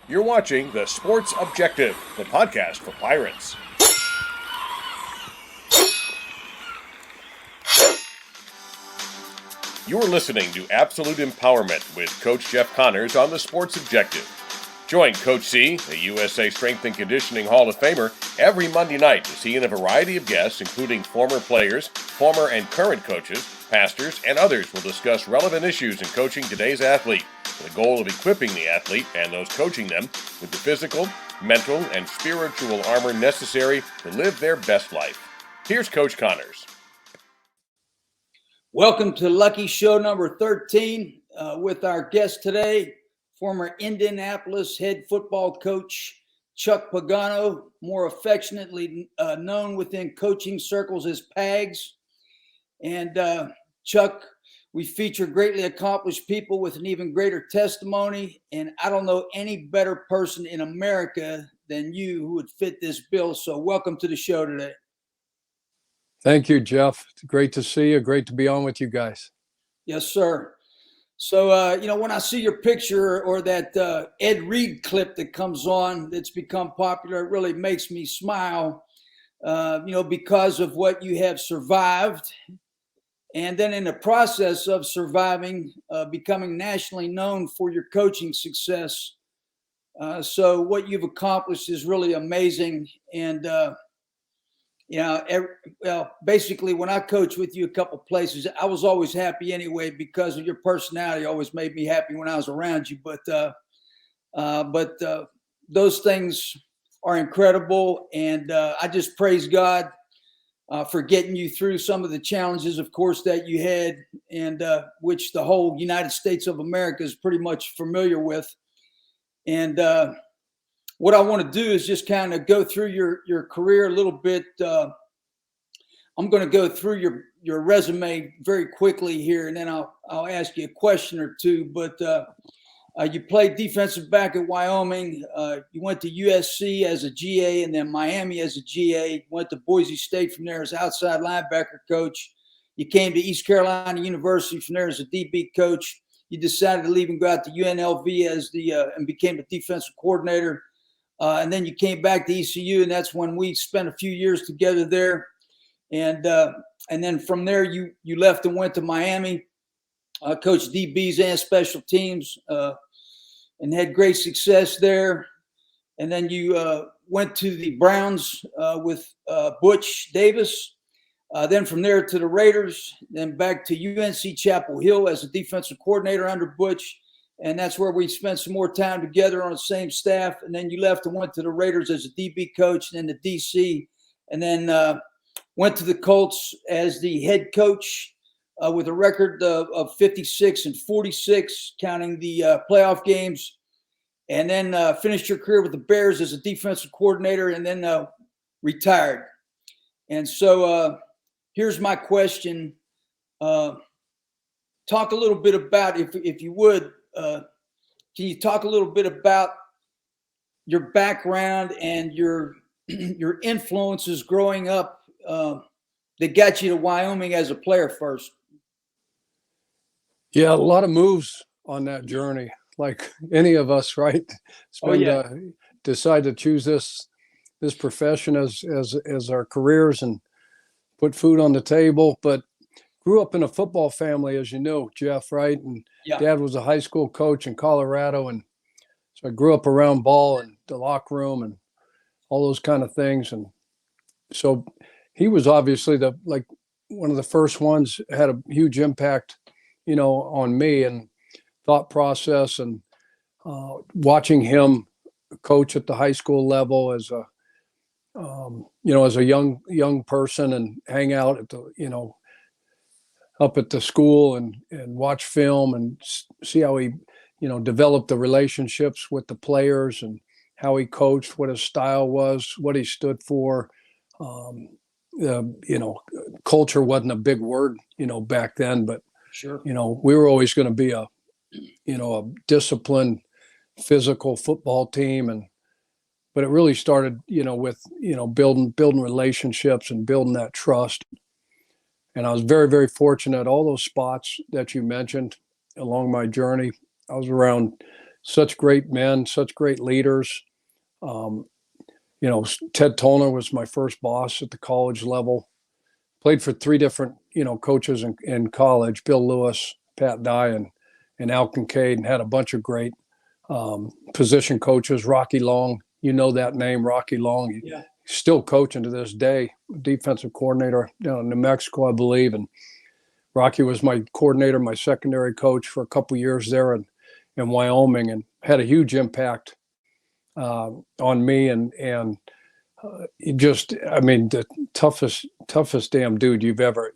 You're watching The Sports Objective, the podcast for Pirates. You're listening to Absolute Empowerment with Coach Jeff Connors on The Sports Objective. Join Coach C, the USA Strength and Conditioning Hall of Famer, every Monday night as he and a variety of guests, including former players, former and current coaches, pastors, and others will discuss relevant issues in coaching today's athlete, with the goal of equipping the athlete and those coaching them with the physical, mental, and spiritual armor necessary to live their best life. Here's Coach Connors. Welcome to Lucky Show number 13 with our guest today, former Indianapolis head football coach Chuck Pagano, more affectionately known within coaching circles as Pags. And Chuck, we feature greatly accomplished people with an even greater testimony, and I don't know any better person in America than you who would fit this bill. So welcome to the show today. Thank you, Jeff. It's great to see you. Great to be on with you guys. Yes, sir. So, when I see your picture or that Ed Reed clip that comes on that's become popular, it really makes me smile, because of what you have survived. And then in the process of surviving, becoming nationally known for your coaching success. So what you've accomplished is really amazing. And, basically, when I coached with you a couple places, I was always happy anyway because of your personality. Always made me happy when I was around you. But those things are incredible, and I just praise God for getting you through some of the challenges, of course, that you had, and which the whole United States of America is pretty much familiar with. And what I want to do is just kind of go through your career a little bit. I'm going to go through your resume very quickly here, and then I'll ask you a question or two. But you played defensive back at Wyoming. You went to USC as a GA, and then Miami as a GA. Went to Boise State from there as outside linebacker coach. You came to East Carolina University from there as a DB coach. You decided to leave and go out to UNLV as and became a defensive coordinator. And then you came back to ECU, and that's when we spent a few years together there. And then from there, you left and went to Miami, coached DBs and special teams, and had great success there. And then you went to the Browns with Butch Davis. Then from there to the Raiders, then back to UNC Chapel Hill as a defensive coordinator under Butch. And that's where we spent some more time together on the same staff. And then you left and went to the Raiders as a DB coach, and then to DC, and then went to the Colts as the head coach with a record of 56-46, counting the playoff games. And then finished your career with the Bears as a defensive coordinator, and then retired. And so here's my question. Talk a little bit about, if you would, can you talk a little bit about your background and your influences growing up that got you to Wyoming as a player first? Yeah, a lot of moves on that journey, like any of us, right? Decide to choose this profession as our careers and put food on the table. But grew up in a football family, as you know, Jeff, right? And Dad was a high school coach in Colorado. And so I grew up around ball and the locker room and all those kind of things. And so he was obviously one of the first ones, had a huge impact, on me and thought process, and watching him coach at the high school level as a young person and hang out at the, up at the school and watch film and see how he, developed the relationships with the players and how he coached, what his style was, what he stood for. Culture wasn't a big word, back then, but sure, we were always going to be a disciplined, physical football team. But it really started, with, building relationships and building that trust. And I was very, very fortunate. All those spots that you mentioned along my journey, I was around, such great men, such great leaders. Um, Ted Tollner was my first boss at the college level. Played for three different, coaches in college: Bill Lewis, Pat Dye, and Al Kincaid, and had a bunch of great position coaches. Rocky Long, that name, Rocky Long. Yeah. Still coaching to this day, defensive coordinator down in New Mexico, I believe. And Rocky was my coordinator, my secondary coach for a couple years there in Wyoming, and had a huge impact on me. And the toughest damn dude you've ever,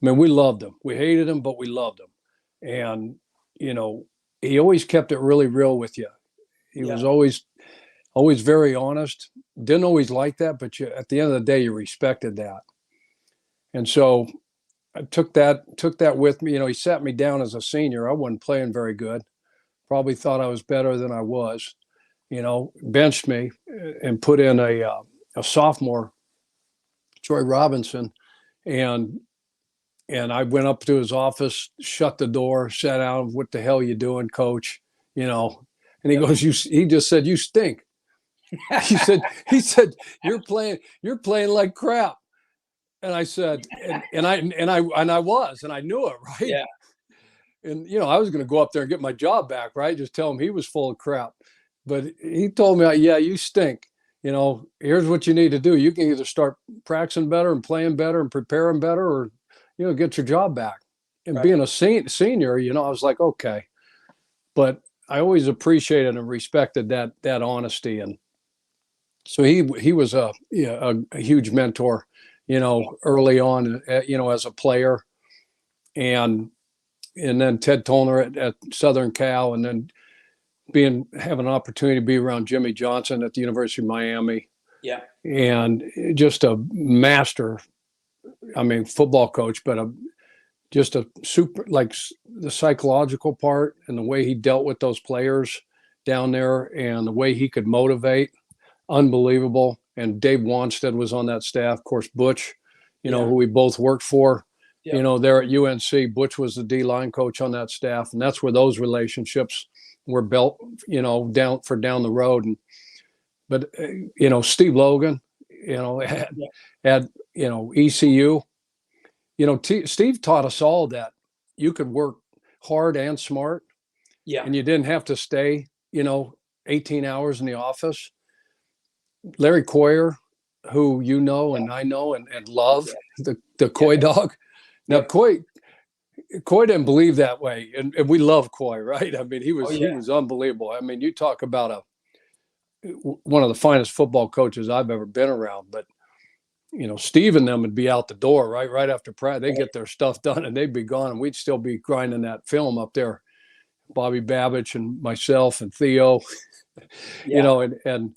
we loved him. We hated him, but we loved him. And, he always kept it really real with you. He was always very honest. Didn't always like that, but at the end of the day, you respected that. And so I took that with me. He sat me down as a senior. I wasn't playing very good. Probably thought I was better than I was. Benched me and put in a sophomore, Troy Robinson, and I went up to his office, shut the door, sat down. What the hell you doing, coach? And he goes, he just said, you stink. he said, you're playing like crap. And I said, and I was, and I knew it, right? Yeah. And, I was going to go up there and get my job back, right? Just tell him he was full of crap. But he told me, yeah, you stink. Here's what you need to do. You can either start practicing better and playing better and preparing better, or, get your job back. And right. Being a senior, I was like, okay. But I always appreciated and respected that honesty. And so he was a huge mentor, early on, as a player. And then Ted Tollner at Southern Cal, and then having an opportunity to be around Jimmy Johnson at the University of Miami. Yeah. And just a master, football coach, but just a super, like the psychological part and the way he dealt with those players down there and the way he could motivate, unbelievable. And Dave Wanstead was on that staff. Of course, Butch, who we both worked for, there at UNC. Butch was the D-line coach on that staff. And that's where those relationships were built, down the road. But Steve Logan, had ECU, Steve taught us all that you could work hard and smart. Yeah. And you didn't have to stay, 18 hours in the office. Larry Coyer, who and I know and love, the Coy dog. Now, Coy didn't believe that way. And we love Coy, right? He was unbelievable. You talk about one of the finest football coaches I've ever been around. But, Steve and them would be out the door, right after practice. They get their stuff done and they'd be gone, and we'd still be grinding that film up there. Bobby Babich and myself and Theo, and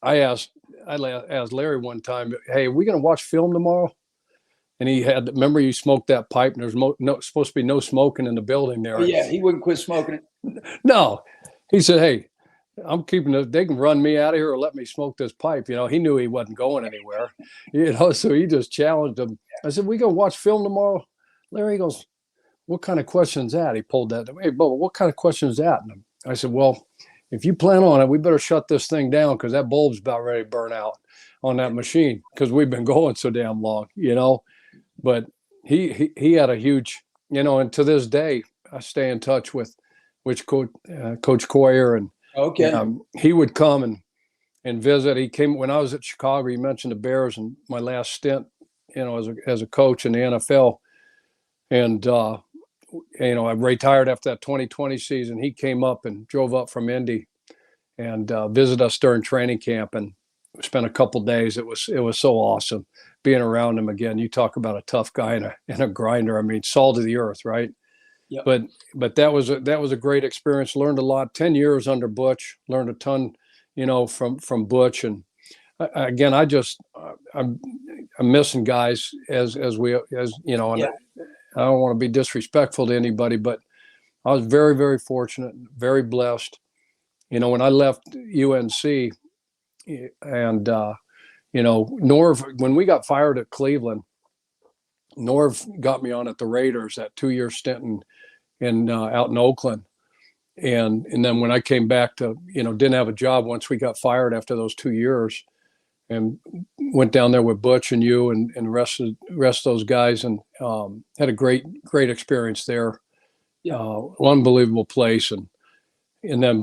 I asked Larry one time, hey, are we going to watch film tomorrow? And remember you smoked that pipe, and there's supposed to be no smoking in the building there. Oh, yeah, he wouldn't quit smoking it. No. He said, hey, I'm keeping it. They can run me out of here or let me smoke this pipe. He knew he wasn't going anywhere, so he just challenged him. I said, we going to watch film tomorrow? Larry goes, what kind of question is that? He pulled that. Hey, Bubba, what kind of question is that? And I said, well, if you plan on it, we better shut this thing down because that bulb's about ready to burn out on that machine because we've been going so damn long, But he had a huge, and to this day, I stay in touch with Coach Coyer, and okay, he would come and visit. He came when I was at Chicago. You mentioned the Bears and my last stint, as a coach in the NFL, and I retired after that 2020 season. He came up and drove up from Indy and visited us during training camp, and spent a couple days. It was so awesome being around him again. You talk about a tough guy and a grinder. Salt of the earth, right? Yep. But that was a great experience. Learned a lot. 10 years under Butch. Learned a ton, from Butch. And again, I'm missing guys as and I don't want to be disrespectful to anybody, but I was very, very fortunate, very blessed. When I left UNC, and Norv, when we got fired at Cleveland, Norv got me on at the Raiders, that 2-year stint in out in Oakland, and then when I came back to, didn't have a job once we got fired after those 2 years, and went down there with Butch and you and the rest of those guys, and had a great experience there. Unbelievable place. And then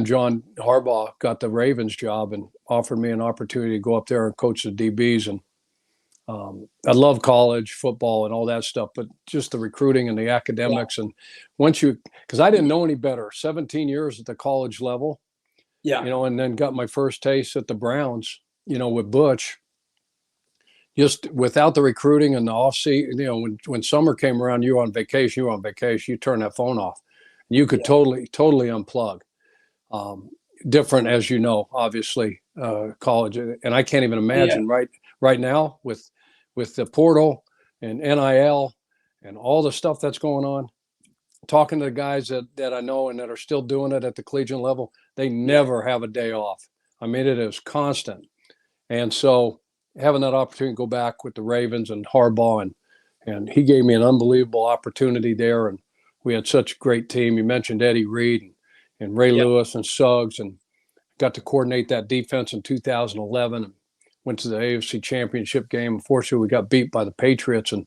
John Harbaugh got the Ravens job and offered me an opportunity to go up there and coach the DBs. And I love college football and all that stuff, but just the recruiting and the academics. And because I didn't know any better, 17 years at the college level, and then got my first taste at the Browns, with Butch. Just without the recruiting and the off season, when summer came around, you were on vacation, you turn that phone off. You could totally unplug. Different, as obviously, college. And I can't even imagine right now with the portal and NIL and all the stuff that's going on, talking to the guys that I know and that are still doing it at the collegiate level, they never have a day off. I mean, it is constant. And so having that opportunity to go back with the Ravens and Harbaugh, and he gave me an unbelievable opportunity there. And we had such a great team. You mentioned Eddie Reed and Ray Lewis and Suggs, and got to coordinate that defense in 2011 and went to the AFC Championship game. Unfortunately, we got beat by the Patriots, and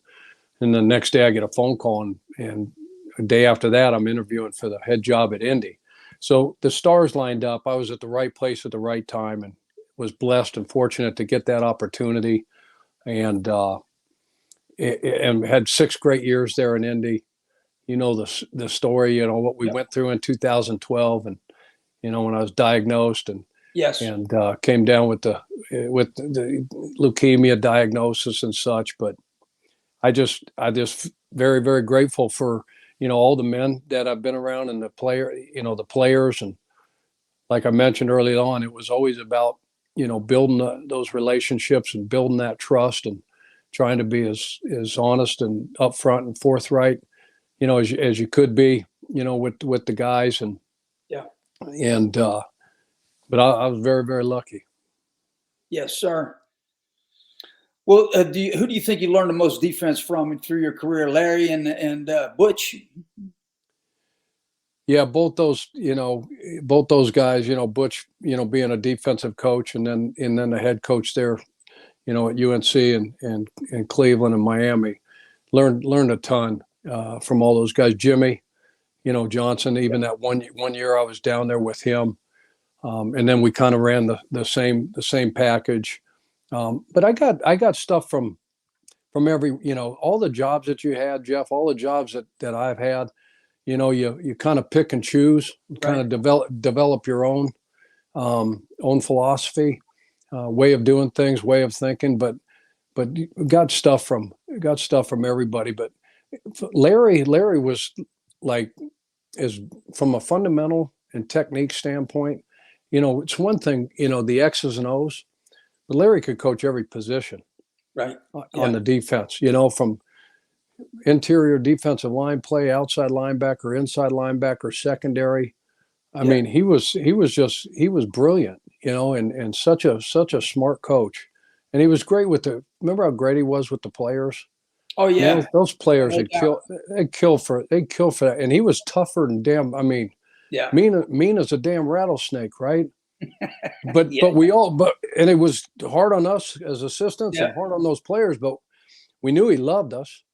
the next day I get a phone call, and a day after that I'm interviewing for the head job at Indy. So the stars lined up. I was at the right place at the right time, and was blessed and fortunate to get that opportunity, and had 6 great years there in Indy. The story, what we went through in 2012, and when I was diagnosed and came down with the leukemia diagnosis and such. But I just very, very grateful for all the men that I've been around, and the players, and like I mentioned early on, it was always about building those relationships and building that trust, and trying to be as honest and upfront and forthright, as you could be, with the guys. And but I was very, very lucky. Yes, sir. Well, who do you think you learned the most defense from through your career, Larry and Butch? Yeah, both those guys, Butch, being a defensive coach, and then the head coach there, at UNC and Cleveland and Miami, learned a ton from all those guys. Jimmy, Johnson, even that one year I was down there with him, and then we kind of ran the same package. But I got stuff from every, all the jobs that you had, Jeff, all the jobs that I've had. You kind of pick and choose, kind of develop your own philosophy, way of doing things, way of thinking. But you got stuff from everybody. But Larry was like, from a fundamental and technique standpoint, it's one thing, the X's and O's, but Larry could coach every position, right, on the defense. From interior defensive line play, outside linebacker, inside linebacker, secondary. I mean, he was brilliant, and such a smart coach. And he was great remember how great he was with the players? Oh yeah. Those players they'd kill for that. And he was tougher than mean as a damn rattlesnake, right? But and it was hard on us as assistants and hard on those players, but we knew he loved us.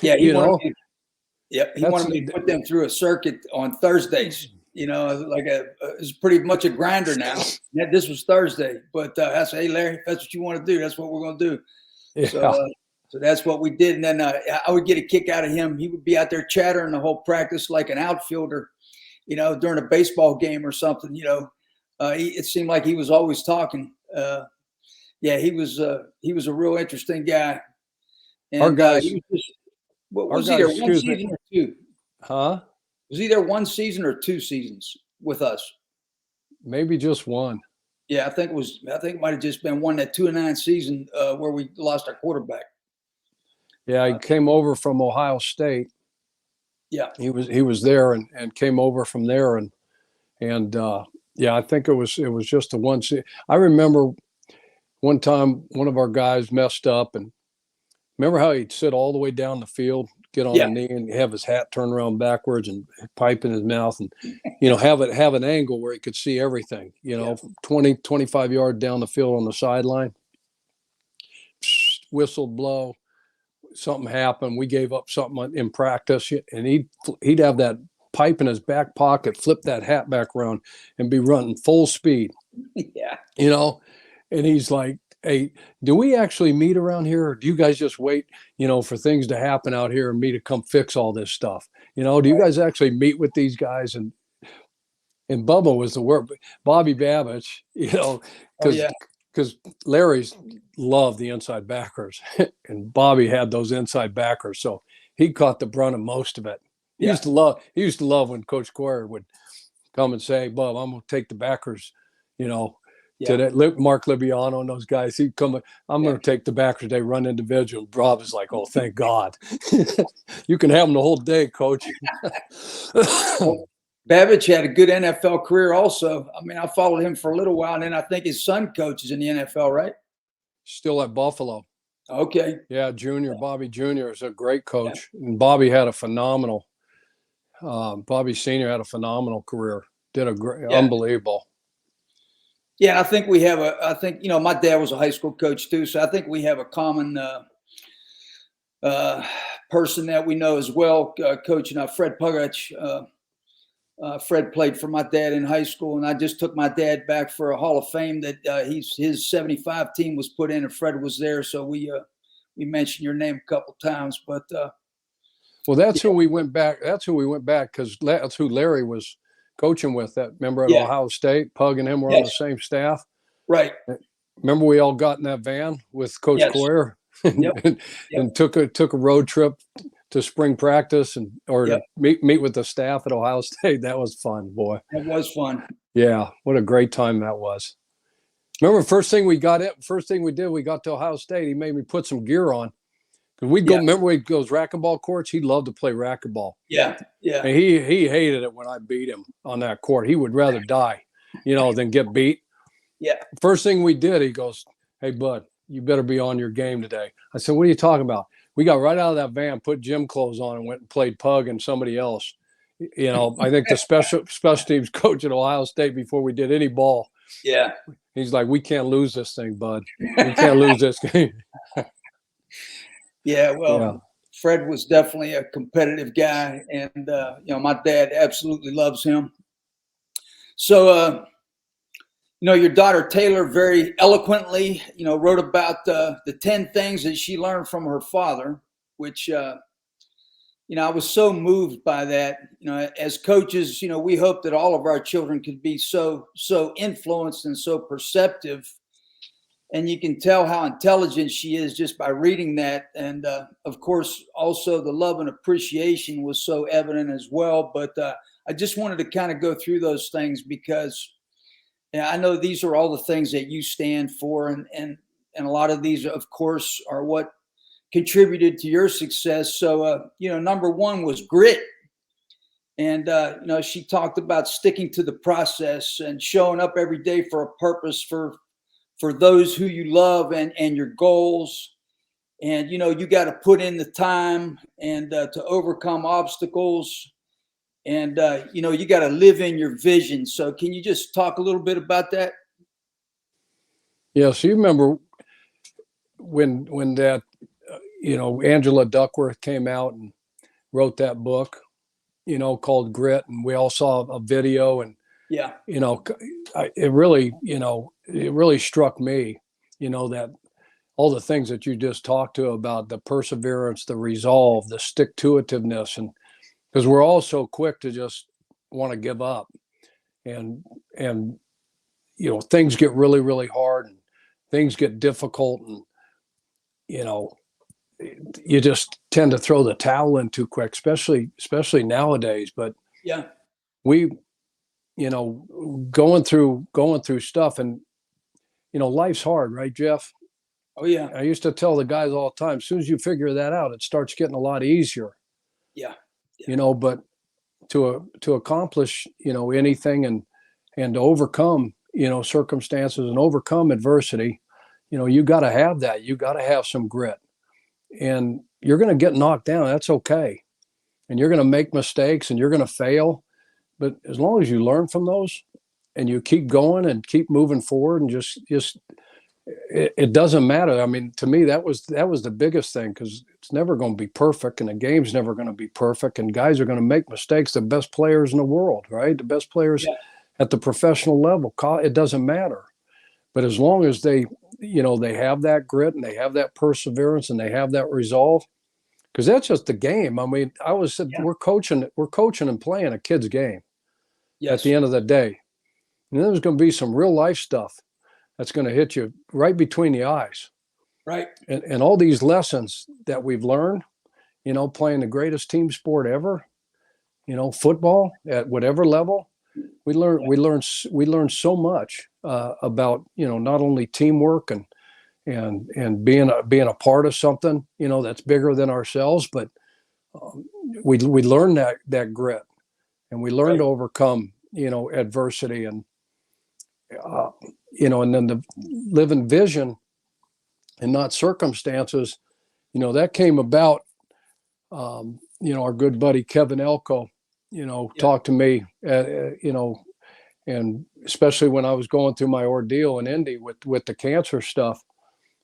Yeah, he wanted me to put them through a circuit on Thursdays. It's pretty much a grinder now. This was Thursday, but I said, "Hey, Larry, if that's what you want to do, that's what we're going to do." Yeah. So that's what we did. And then I would get a kick out of him. He would be out there chattering the whole practice like an outfielder, during a baseball game or something. It seemed like he was always talking. He was a real interesting guy. And our guys. Was he there 1 season or 2? Huh? Was he there 1 season or 2 seasons with us? Maybe just 1. Yeah, I think it might have just been 1, that 2-9 season where we lost our quarterback. Yeah, he came over from Ohio State. Yeah, he was there and came over from there, and I think it was just the 1 season. I remember one time one of our guys messed up, and remember how he'd sit all the way down the field get on Yeah. a knee and have his hat turned around backwards and pipe in his mouth and, have an angle where he could see everything, 20, 25 yards down the field on the sideline. Whistle blow, something happened. We gave up something in practice, and he'd have that pipe in his back pocket, flip that hat back around, and be running full speed. Yeah. And he's like, "Hey, do we actually meet around here, or do you guys just wait, for things to happen out here and me to come fix all this stuff? Do you guys actually meet with these guys?" And Bubba was the word, Bobby Babbage, because Larry's loved the inside backers, and Bobby had those inside backers, so he caught the brunt of most of it. He used to love when Coach Coyer would come and say, "Bub, I'm going to take the backers," to that Mark Libiano and those guys. He'd come, "I'm going to take the backers. They run individual." Rob is like, "Oh, thank God." You can have them the whole day, Coach. Babbage had a good NFL career also. I mean, I followed him for a little while, and then I think his son coaches in the NFL, right? Still at Buffalo. Okay. Yeah, Bobby Jr. is a great coach. Yeah. And Bobby had a phenomenal Bobby Sr. had a phenomenal career. Did a great, unbelievable. Yeah, I think we have I think, my dad was a high school coach too, so I think we have a common person that we know as well, coaching Fred Pagano. Fred played for my dad in high school, and I just took my dad back for a Hall of Fame that his 75 team was put in, and Fred was there. So we mentioned your name a couple times, but well, that's who we went back. That's who we went back because that's who Larry was coaching with. That member at Ohio State, Pug and him were on the same staff. Right. Remember, we all got in that van with Coach Coyer and took a road trip to spring practice to meet with the staff at Ohio State. That was fun, boy. It was fun. Yeah, what a great time that was. Remember, first thing we did, we got to Ohio State. He made me put some gear on. Because we'd go, remember we go to racquetball courts? He loved to play racquetball. Yeah, yeah. And he hated it when I beat him on that court. He would rather die, than get beat. Yeah. First thing we did, he goes, "Hey, bud, you better be on your game today." I said, "What are you talking about?" We got right out of that van, put gym clothes on, and went and played Pug and somebody else. I think the special teams coach at Ohio State before we did any ball. Yeah. He's like, "We can't lose this thing, bud. We can't lose this game." Yeah, well, Fred was definitely a competitive guy, and my dad absolutely loves him. So, your daughter Taylor very eloquently, wrote about the 10 things that she learned from her father, which, I was so moved by that. As coaches, we hope that all of our children could be so influenced and so perceptive. And you can tell how intelligent she is just by reading that. And, of course, also the love and appreciation was so evident as well. But I just wanted to kind of go through those things because I know these are all the things that you stand for. And a lot of these, of course, are what contributed to your success. So, number one was grit. And, she talked about sticking to the process and showing up every day for a purpose for those who you love and your goals. And, you got to put in the time and to overcome obstacles. And, you got to live in your vision. So can you just talk a little bit about that? Yeah. So you remember when that, Angela Duckworth came out and wrote that book, called Grit, and we all saw a video, and it really struck me, that all the things that you just talked to about the perseverance, the resolve, the stick-to-itiveness, and because we're all so quick to just want to give up, and things get really, really hard, and things get difficult, and you just tend to throw the towel in too quick, especially nowadays. But we going through stuff, and life's hard, right, Jeff? Oh yeah. I used to tell the guys all the time, as soon as you figure that out, it starts getting a lot easier. Yeah. But to accomplish anything and to overcome circumstances and overcome adversity, you got to have that. You got to have some grit. and you're going to get knocked down. That's okay. And you're going to make mistakes and you're going to fail. But as long as you learn from those and you keep going and keep moving forward and just it doesn't matter. I mean, to me, that was the biggest thing, because it's never going to be perfect and the game's never going to be perfect, and guys are going to make mistakes. The best players in the world, right? The best players at the professional level, it doesn't matter. But as long as they have that grit and they have that perseverance and they have that resolve, because that's just the game. I mean, we're coaching and playing a kid's game at the end of the day. And there's going to be some real life stuff that's going to hit you right between the eyes. Right. And all these lessons that we've learned, playing the greatest team sport ever, football at whatever level, we learn so much about, not only teamwork and being a part of something, that's bigger than ourselves, but we learn that grit, and we learn to overcome, adversity, and and then the living vision and not circumstances, that came about. Our good buddy Kevin Elko, talked to me, and especially when I was going through my ordeal in Indy with the cancer stuff,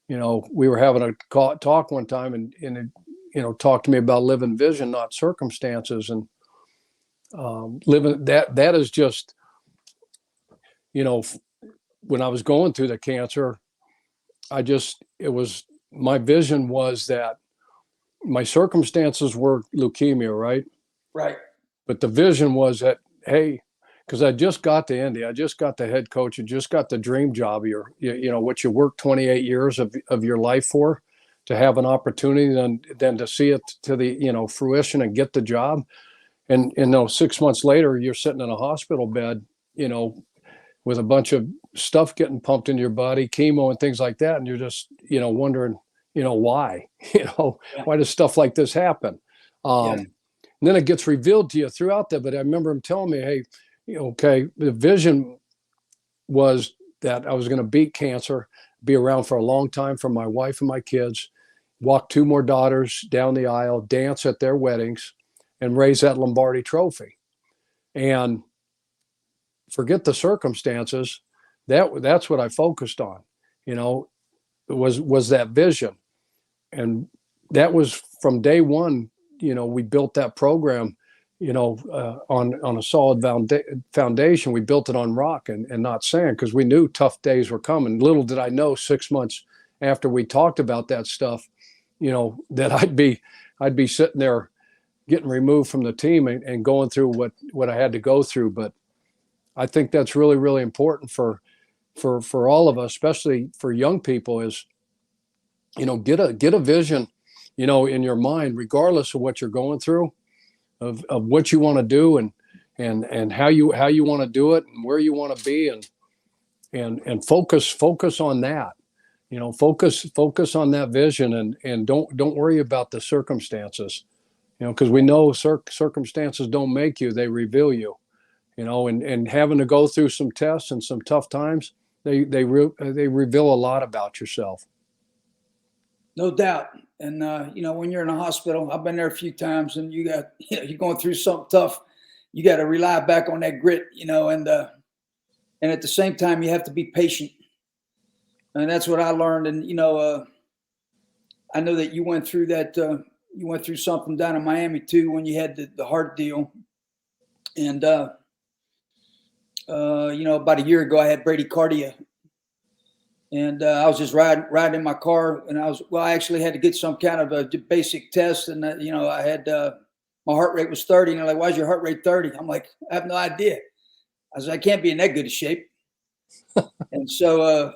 we were having a talk one time, and talked to me about living vision, not circumstances, and living that is just, when I was going through the cancer, my vision was that my circumstances were leukemia, right? Right. But the vision was that, hey, because I just got to Indy, I just got the head coach, and just got the dream job, what you worked 28 years of your life for, to have an opportunity, then to see it to the fruition and get the job, and 6 months later you're sitting in a hospital bed, with a bunch of stuff getting pumped into your body, chemo and things like that, and you're just wondering why why does stuff like this happen? And then it gets revealed to you throughout that. But I remember him telling me, hey, okay, the vision was that I was going to beat cancer, be around for a long time for my wife and my kids, walk 2 more daughters down the aisle, dance at their weddings, and raise that Lombardi trophy. And forget the circumstances. That's what I focused on, was that vision. And that was from day one. We built that program, on a solid foundation. We built it on rock and not sand, because we knew tough days were coming. Little did I know 6 months after we talked about that stuff, that I'd be sitting there getting removed from the team and going through what I had to go through. But I think that's really, really important for all of us, especially for young people, is, get a vision, in your mind, regardless of what you're going through, of what you want to do, and how you want to do it, and where you want to be, and focus on that, focus on that vision, and don't worry about the circumstances, because we know circumstances don't make you, they reveal you. And having to go through some tests and some tough times, they reveal a lot about yourself. No doubt. And, when you're in a hospital, I've been there a few times, and you're going through something tough. You got to rely back on that grit, and at the same time, you have to be patient. And that's what I learned. And, I know that you went through that. You went through something down in Miami too, when you had the heart deal. And, about a year ago, I had bradycardia, and I was just riding in my car, and I actually had to get some kind of a basic test, and I had my heart rate was 30, and they're like, "Why is your heart rate 30?" I'm like, "I have no idea." I said, "I can't be in that good a shape." And so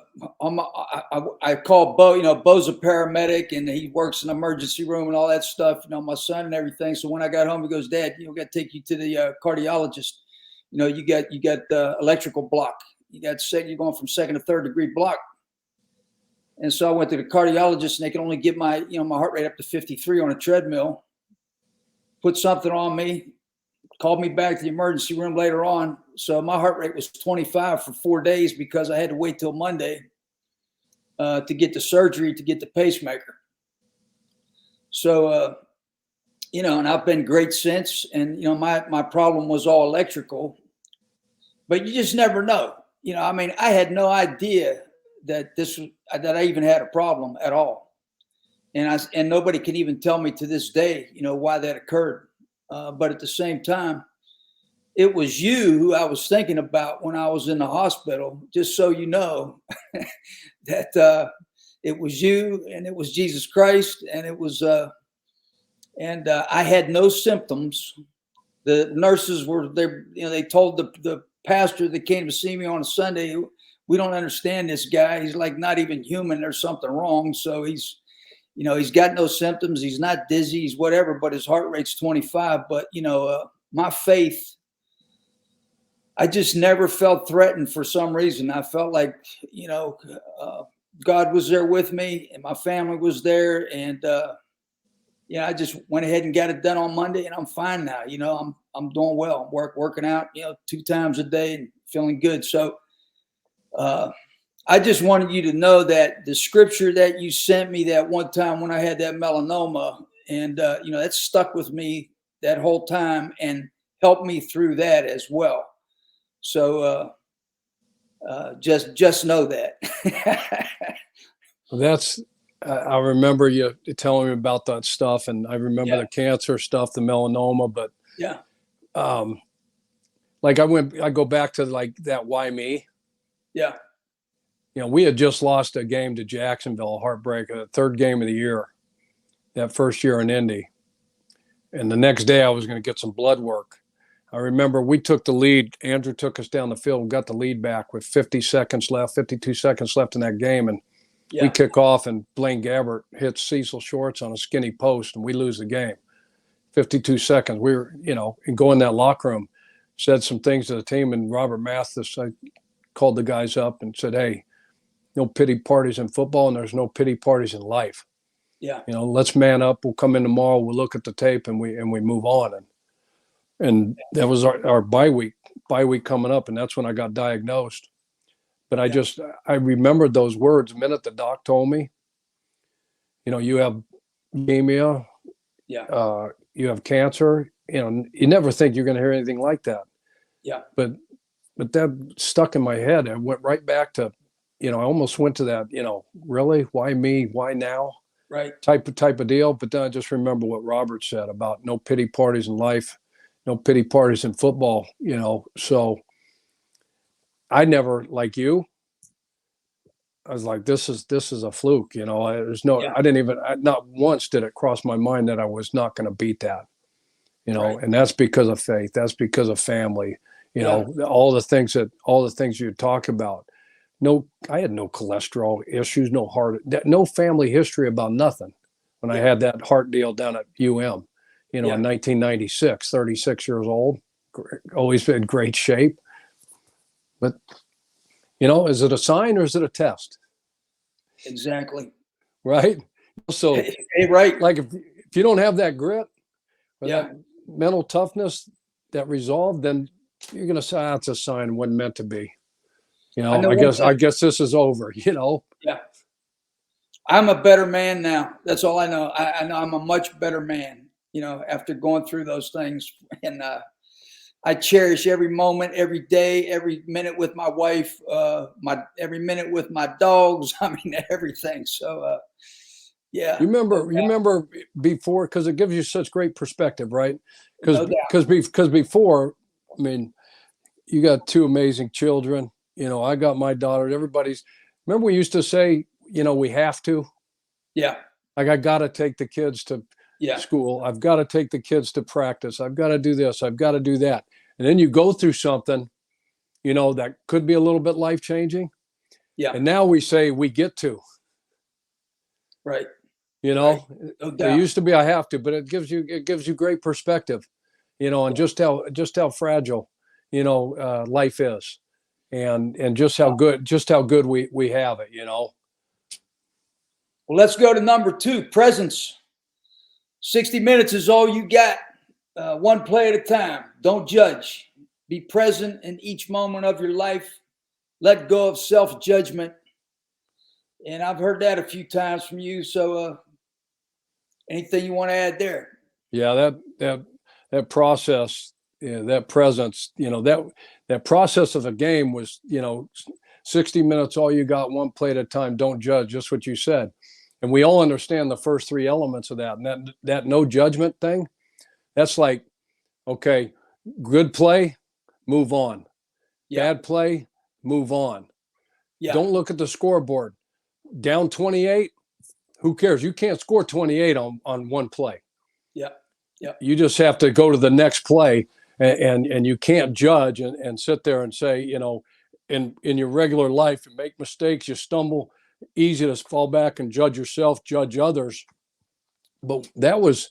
I called Bo. Bo's a paramedic, and he works in the emergency room and all that stuff. My son and everything. So when I got home, he goes, "Dad, got to take you to the cardiologist. You got the electrical block. You're going from 2nd to 3rd degree block." And so I went to the cardiologist, and they can only get my heart rate up to 53 on a treadmill. Put something on me, called me back to the emergency room later on. So my heart rate was 25 for 4 days, because I had to wait till Monday to get the surgery to get the pacemaker. So, and I've been great since. And, my problem was all electrical, but you just never know. I had no idea that that I even had a problem at all. And nobody can even tell me to this day, why that occurred. But at the same time, it was you who I was thinking about when I was in the hospital, just so you know that it was you and it was Jesus Christ. And it was, I had no symptoms. The nurses they told the pastor that came to see me on a Sunday, we don't understand this guy. He's like not even human. There's something wrong. So he's got no symptoms. He's not dizzy. He's whatever, but his heart rate's 25. But, my faith, I just never felt threatened for some reason. I felt like, God was there with me and my family was there. And, I just went ahead and got it done on Monday and I'm fine now. I'm doing well. I'm working out, 2 times a day and feeling good. So, I just wanted you to know that the scripture that you sent me that one time when I had that melanoma, and that stuck with me that whole time and helped me through that as well. So just know that. I remember you telling me about that stuff, and I remember the cancer stuff, the melanoma, but I go back to like that, why me? Yeah. We had just lost a game to Jacksonville, a heartbreaker, the 3rd game of the year, that first year in Indy. And the next day I was going to get some blood work. I remember we took the lead. Andrew took us down the field, got the lead back with 52 seconds left in that game. And we kick off and Blaine Gabbert hits Cecil Shorts on a skinny post and we lose the game. 52 seconds. We were, and go in that locker room, said some things to the team, and Robert Mathis, I called the guys up and said, hey, no pity parties in football and there's no pity parties in life. Yeah. Let's man up. We'll come in tomorrow. We'll look at the tape and we move on. And that was our bye week coming up. And that's when I got diagnosed. But I remembered those words the minute the doc told me, you have leukemia, you have cancer, you never think you're going to hear anything like that. Yeah. But that stuck in my head. I went right back to, I almost went to that, really, why me? Why now? Right. Type of deal. But then I just remember what Robert said about no pity parties in life, no pity parties in football, So I never, like you, I was like, this is a fluke, I didn't even, not once did it cross my mind that I was not going to beat that, Right. And that's because of faith. That's because of family, all the things you talk about. No, I had no cholesterol issues, no family history about nothing. When I had that heart deal down at UM, in 1996, 36 years old, always been in great shape. But, is it a sign or is it a test? Exactly. Right. So, hey, right. Like if you don't have that grit or that mental toughness, that resolve, then you're going to say, it's a sign it wasn't meant to be. I guess this is over, Yeah. I'm a better man now. That's all I know. I know I'm a much better man, after going through those things. And I cherish every moment, every day, every minute with my wife, every minute with my dogs. I mean, everything. So, yeah. You remember before, because it gives you such great perspective, right? Because before, I mean, you got 2 amazing children. I got my daughter. Remember we used to say, we have to. Yeah. Like I got to take the kids to school. I've got to take the kids to practice. I've got to do this. I've got to do that. And then you go through something, that could be a little bit life-changing. Yeah. And now we say we get to. Right. Right. No there used to be I have to, but it gives you great perspective, on just how fragile, life is. And just how good we have it, Well, let's go to number 2, presence. 60 minutes is all you got. One play at a time. Don't judge. Be present in each moment of your life. Let go of self-judgment. And I've heard that a few times from you. So, Anything you want to add there? Yeah, that process, that presence, that process of the game was, 60 minutes, all you got, one play at a time, don't judge, just what you said. And we all understand the first three elements of that. And that no judgment thing, that's like, okay, good play, move on. Yeah. Bad play, move on. Yeah. Don't look at the scoreboard. Down 28, who cares? You can't score 28 on one play. Yeah. Yeah. You just have to go to the next play, and you can't judge and sit there and say, in your regular life, you make mistakes, you stumble, easy to fall back and judge yourself, judge others. But that was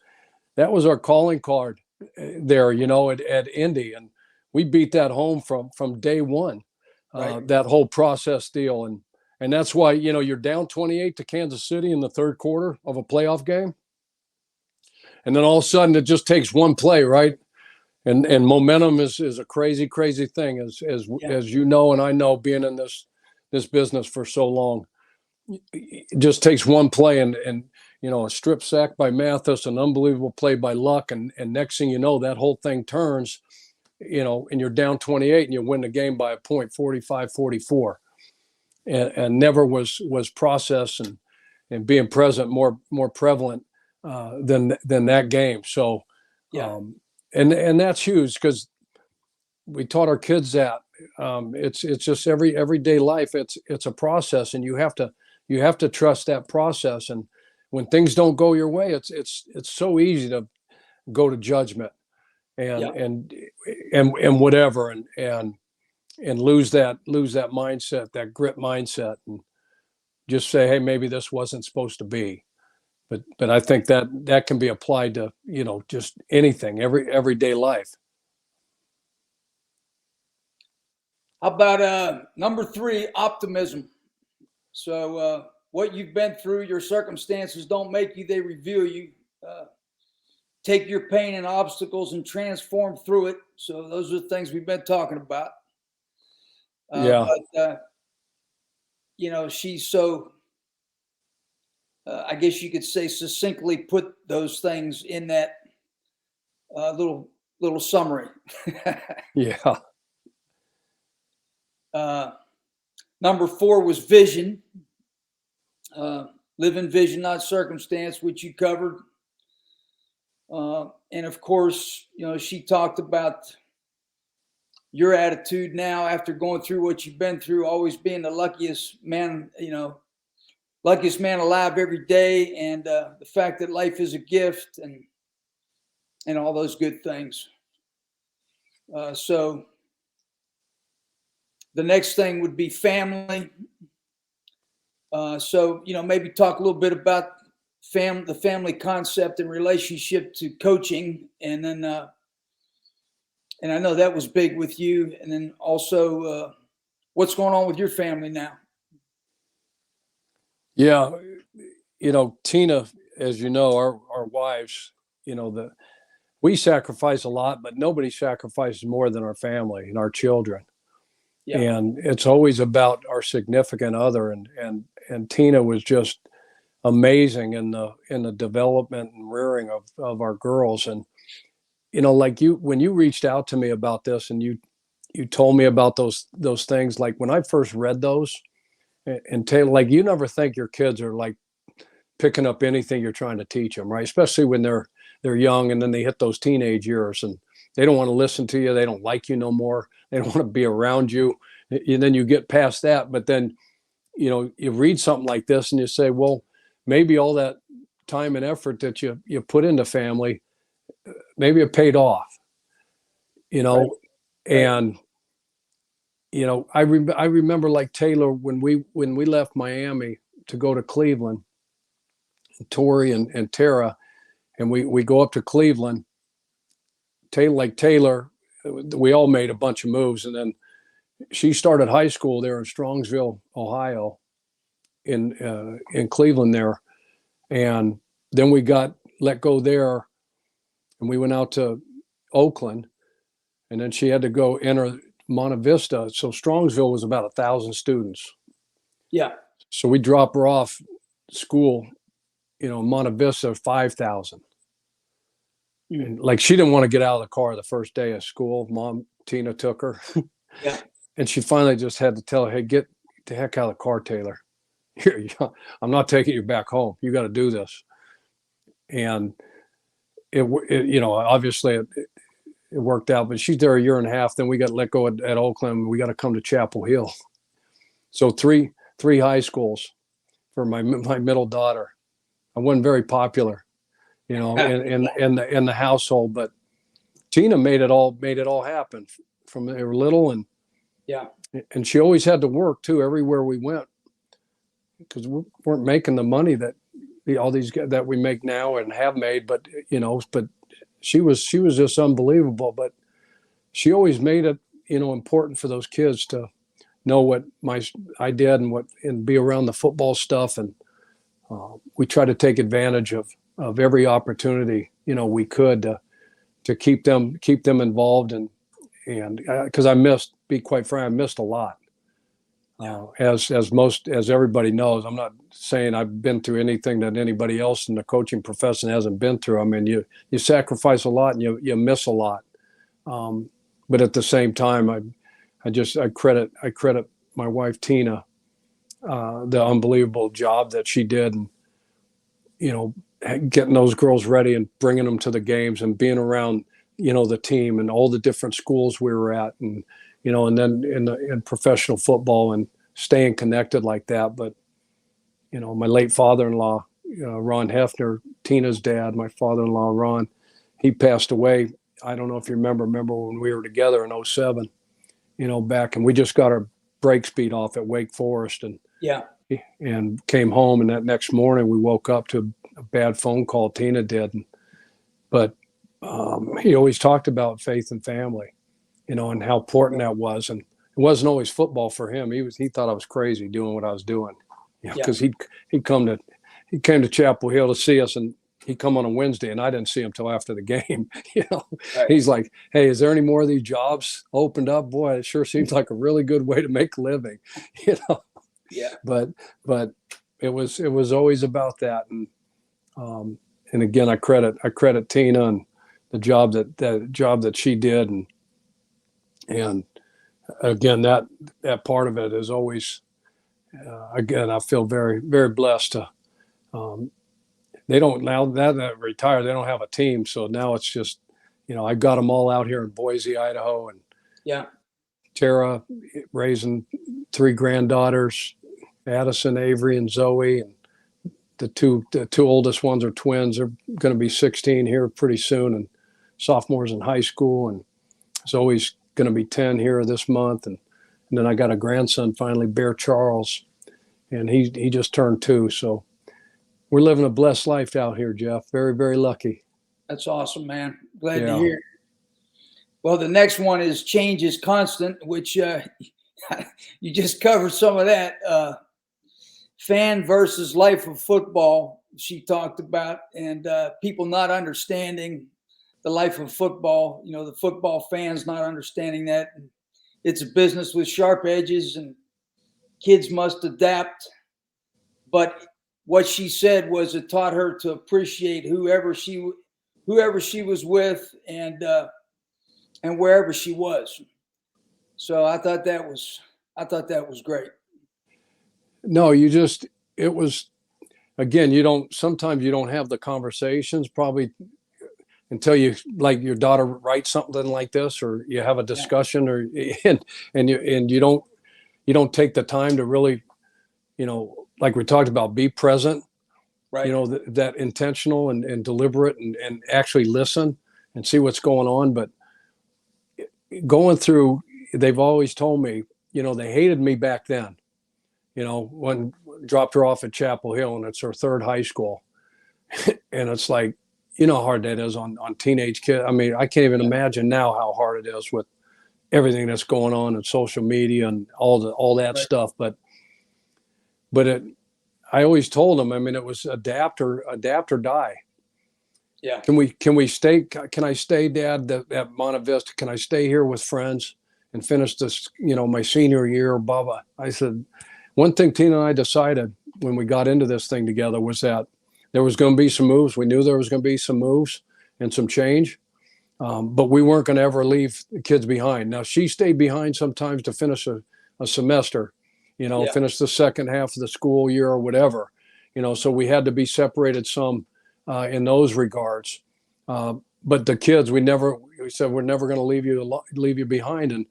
our calling card there, at Indy, and we beat that home from day one. Right. That whole process deal, and that's why you're down 28 to Kansas City in the third quarter of a playoff game, and then all of a sudden it just takes one play, right? And momentum is a crazy thing, as you know, and I know, being in this business for so long. It just takes one play, and a strip sack by Mathis, an unbelievable play by Luck, and next thing you know, that whole thing turns, and you're down 28 and you win the game by a point, 45-44. And never was process and being present more prevalent than that game. So Yeah. and that's huge, because we taught our kids that it's just everyday life. It's a process, and you have to trust that process. And when things don't go your way, it's so easy to go to judgment and whatever, and lose that mindset, that grit mindset, and just say, hey, maybe this wasn't supposed to be. But I think that can be applied to, just anything, everyday life. How about number 3, optimism? So what you've been through, your circumstances don't make you, they reveal you. Take your pain and obstacles and transform through it. So those are the things we've been talking about. Yeah. But she's so, I guess you could say, succinctly put those things in that little summary. Yeah. Number 4 was vision. Live in vision, not circumstance, which you covered. And of course, she talked about your attitude now after going through what you've been through, always being the luckiest man alive every day, and the fact that life is a gift, and all those good things. So the next thing would be family. So maybe talk a little bit about the family concept and relationship to coaching, and then and I know that was big with you, and then also what's going on with your family now. Yeah, Tina, as you know, our wives, we sacrifice a lot, but nobody sacrifices more than our family and our children. Yeah. And it's always about our significant other, and Tina was just amazing in the development and rearing of our girls. And like when you reached out to me about this, and you told me about those things, like when I first read those, and Taylor, like, you never think your kids are like picking up anything you're trying to teach them, right? Especially when they're young, and then they hit those teenage years, and they don't want to listen to you, they don't like you no more, they don't want to be around you. And then you get past that, but then you read something like this and you say, well, maybe all that time and effort that you put into family, maybe it paid off, right. And I remember, like, Taylor, when we left Miami to go to Cleveland, Tori and Tara, and we go up to Cleveland. Taylor, we all made a bunch of moves, and then she started high school there in Strongsville, Ohio, in Cleveland there, and then we got let go there, and we went out to Oakland, and then she had to go enter Monte Vista. So Strongsville was about 1,000 students. Yeah. So we dropped her off school Monte Vista 5,000. And like, she didn't want to get out of the car the first day of school. Mom, Tina, took her. Yeah. And she finally just had to tell her, hey, get the heck out of the car, Taylor. Here, I'm not taking you back home. You got to do this. And it obviously it worked out, but she's there a year and a half. Then we got let go at Oakland. We got to come to Chapel Hill. So three high schools for my middle daughter. I wasn't very popular, in the household, but Tina made it all happen from they were little, and she always had to work too everywhere we went, because we weren't making the money that all these guys that we make now and have made, but she was just unbelievable. But she always made it important for those kids to know what I did and be around the football stuff, and we try to take advantage of every opportunity we could to keep them involved, and because I missed a lot. As everybody knows, I'm not saying I've been through anything that anybody else in the coaching profession hasn't been through. I mean, you sacrifice a lot and you miss a lot, but at the same time, I credit my wife Tina, the unbelievable job that she did, and getting those girls ready and bringing them to the games and being around the team and all the different schools we were at, and and then in professional football and staying connected like that. But my late father-in-law, Ron Hefner, Tina's dad, my father-in-law Ron, he passed away. I don't know if you remember when we were together in 2007, back, and we just got our brakes beat off at Wake Forest, and came home, and that next morning we woke up to a bad phone call Tina did. But he always talked about faith and family, and how important that was. And it wasn't always football for him. He thought I was crazy doing what I was doing, because he came to Chapel Hill to see us, and he'd come on a Wednesday, and I didn't see him till after the game. Right. He's like, "Hey, is there any more of these jobs opened up? Boy, it sure seems like a really good way to make a living." Yeah. But it was always about that, and again, I credit Tina and the job that she did, and again, that part of it is always, again, I feel very, very blessed to. They don't now that retire. They don't have a team, so now it's just, I got them all out here in Boise, Idaho, and Tara raising 3 granddaughters, Addison, Avery, and Zoe, and the two oldest ones are twins. They're going to be 16 here pretty soon, and sophomores in high school, and Zoe's going to be 10 here this month, and then I got a grandson finally, Bear Charles, and he just turned 2. So we're living a blessed life out here, Jeff. Very, very lucky. That's awesome, man. Glad to hear. Well, the next one is change is constant, which you just covered some of that. Fan versus life of football, she talked about, and people not understanding the life of football. The football fans not understanding that it's a business with sharp edges, and kids must adapt. But what she said was it taught her to appreciate whoever she was with, and wherever she was. So I thought that was great. No, it was, again, sometimes you don't have the conversations probably until you, like, your daughter writes something like this, or you have a discussion, or and you don't take the time to really, like we talked about, be present, right? That intentional and deliberate, and actually listen and see what's going on. But going through, they've always told me, they hated me back then, when dropped her off at Chapel Hill, and it's her 3rd high school. And it's like, how hard that is on teenage kids. I mean, I can't even imagine now how hard it is with everything that's going on in social media and all that stuff. But I always told them, I mean, it was adapt or die. Yeah. Can I stay, Dad, at Monte Vista? Can I stay here with friends and finish this, my senior year, Bubba? I said, one thing Tina and I decided when we got into this thing together was that There was going to be some moves. We knew there was going to be some moves and some change, but we weren't going to ever leave the kids behind. Now, she stayed behind sometimes to finish a semester, finish the second half of the school year or whatever, so we had to be separated some in those regards. But the kids, we said, we're never going to leave you behind. And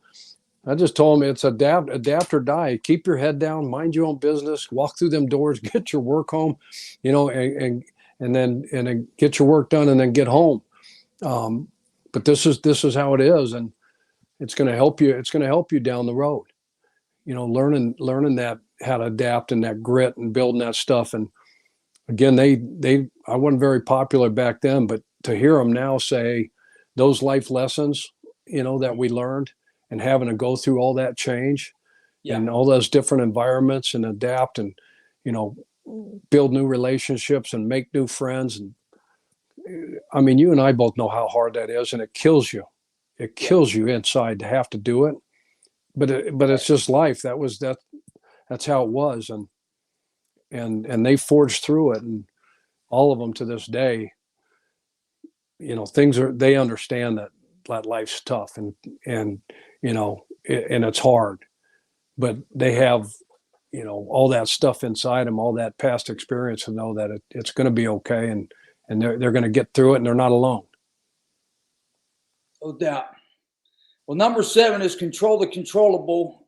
I just told them it's adapt or die. Keep your head down, mind your own business, walk through them doors, get your work home, and then get your work done and then get home. But this is how it is, and it's going to help you. It's going to help you down the road. Learning that, how to adapt and that grit and building that stuff. And again, I wasn't very popular back then, but to hear them now say those life lessons, that we learned, and having to go through all that change and all those different environments and adapt and, build new relationships and make new friends. And I mean, you and I both know how hard that is, and it kills you. It kills you inside to have to do it. But it's just life. That's how it was. And they forged through it, and all of them to this day, they understand that life's tough and it's hard, but they have, all that stuff inside them, all that past experience, to know that it's going to be okay. And they're going to get through it, and they're not alone. No doubt. Well, number 7 is control the controllable.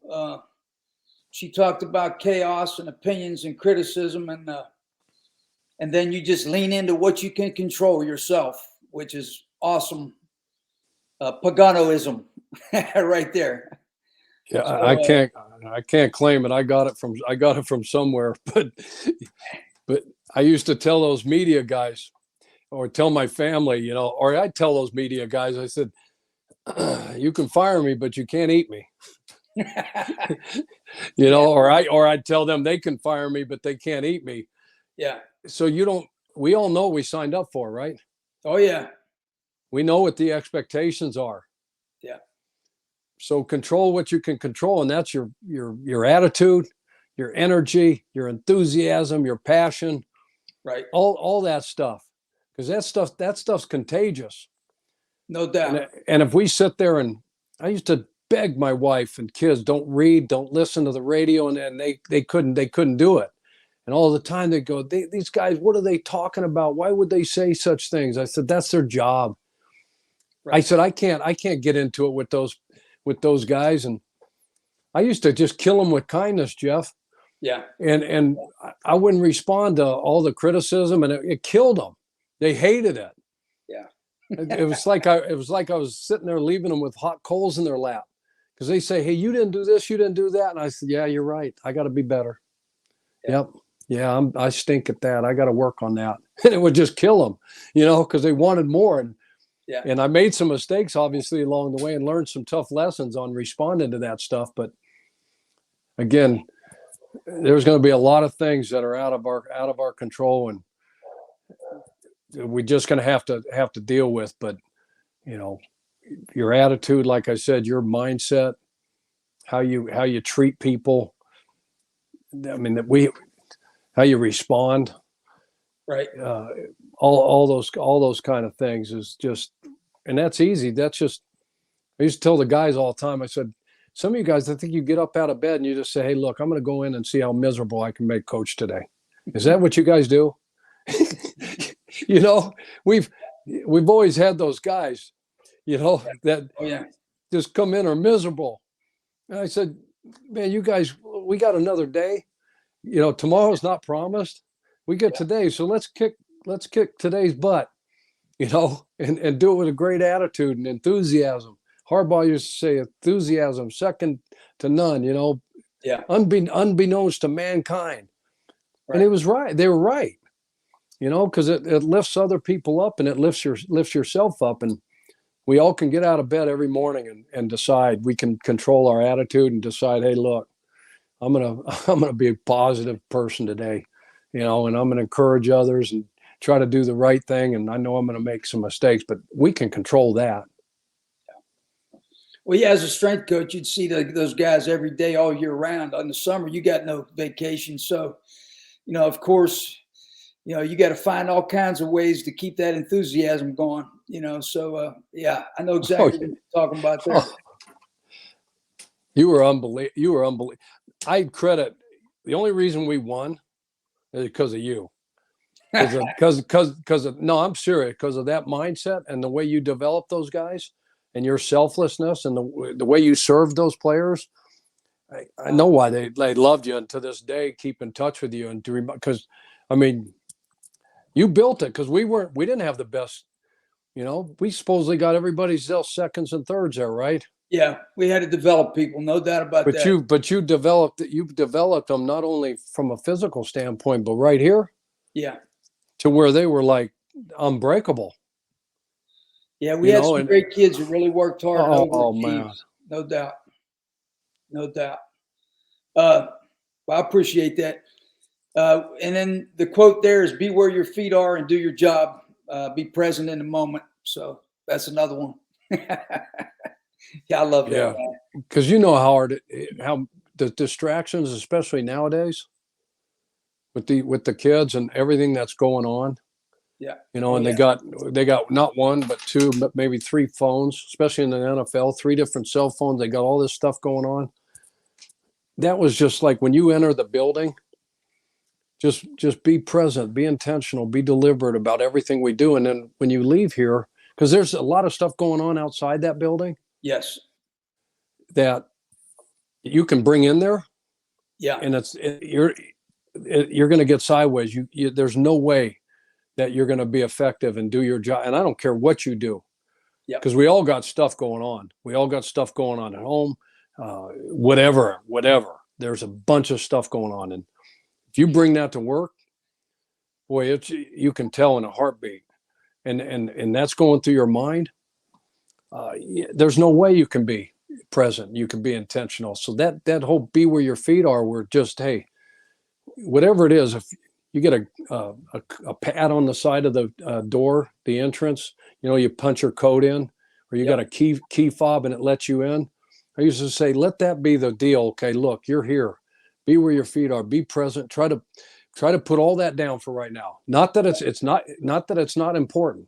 She talked about chaos and opinions and criticism, and then you just lean into what you can control yourself, which is awesome. Paganoism right there. Yeah, so, I can't claim it. I got it from somewhere, but I used to tell those media guys, or tell my family, or I'd tell those media guys, I said, you can fire me, but you can't eat me. Or I'd tell them they can fire me, but they can't eat me. Yeah. So we all know what we signed up for, right? Oh yeah. We know what the expectations are. Yeah. So control what you can control, and that's your attitude, your energy, your enthusiasm, your passion, right? All that stuff, because that stuff's contagious. No doubt. And if we sit there, and I used to beg my wife and kids, don't read, don't listen to the radio, and they couldn't do it. And all the time they go, these guys, what are they talking about? Why would they say such things? I said, that's their job. Right. I said, I can't get into it with those guys. And I used to just kill them with kindness, Jeff. Yeah. And I wouldn't respond to all the criticism, and it killed them. They hated it. Yeah. It was like I was sitting there leaving them with hot coals in their lap, because they say, hey, you didn't do this, you didn't do that. And I said, yeah, you're right. I got to be better. Yeah. Yep. Yeah. I stink at that. I got to work on that. And it would just kill them, because they wanted more. And I made some mistakes, obviously, along the way, and learned some tough lessons on responding to that stuff. But again, there's going to be a lot of things that are out of our control, and we're just going to have to deal with. But your attitude, like I said, your mindset, how you treat people. I mean, how you respond, right? All those kind of things is just, and that's easy. That's just, I used to tell the guys all the time. I said, some of you guys, I think you get up out of bed and you just say, hey, look, I'm going to go in and see how miserable I can make coach today. Is that what you guys do? We've always had those guys, that just come in are miserable. And I said, man, you guys, we got another day. Tomorrow's not promised. We get today, so let's kick today's butt, and do it with a great attitude and enthusiasm. Harbaugh used to say enthusiasm second to none, unbeknownst to mankind. Right. And it was right. They were right, because it lifts other people up, and it lifts yourself up. And we all can get out of bed every morning and decide. We can control our attitude and decide, hey, look, I'm gonna be a positive person today, and I'm gonna encourage others and try to do the right thing. And I know I'm gonna make some mistakes, but we can control that. Well, yeah, as a strength coach, you'd see those guys every day, all year round. In the summer, you got no vacation, so of course, you got to find all kinds of ways to keep that enthusiasm going, So, yeah, I know exactly what you're talking about there. You were unbelievable. You were unbelievable. I credit the only reason we won is because of you. Because no, I'm serious. Because of that mindset and the way you develop those guys and your selflessness and the way you served those players. I know why they loved you, and to this day keep in touch with you. And because, I mean, you built it because we didn't have the best. We supposedly got everybody's seconds and thirds there, right? Yeah, we had to develop people, no doubt about that. But you developed them not only from a physical standpoint, but right here, yeah, to where they were like unbreakable. Yeah, we had some great kids who really worked hard. Oh man, no doubt, no doubt. Well, I appreciate that. And then the quote there is, "Be where your feet are and do your job. Be present in the moment." So that's another one. Yeah, I love that. Yeah, because you know how the distractions, especially nowadays, with the kids and everything that's going on. Yeah, and they got not one but two, but maybe three phones, especially in the NFL, three different cell phones. They got all this stuff going on. That was just like when you enter the building. Just be present, be intentional, be deliberate about everything we do, and then when you leave here, because there's a lot of stuff going on outside that building. Yes. That you can bring in there. Yeah. And you're going to get sideways. There's no way that you're going to be effective and do your job. And I don't care what you do. Yeah. Because we all got stuff going on. We all got stuff going on at home. Whatever. There's a bunch of stuff going on. And if you bring that to work, boy, you can tell in a heartbeat. And that's going through your mind. There's no way you can be present. You can be intentional. So that whole be where your feet are, we're just, hey, whatever it is, if you get a pad on the side of the door, the entrance, you punch your code in, or you got a key fob and it lets you in. I used to say, let that be the deal. Okay, look, you're here. Be where your feet are. Be present. Try to put all that down for right now. Not that it's not important.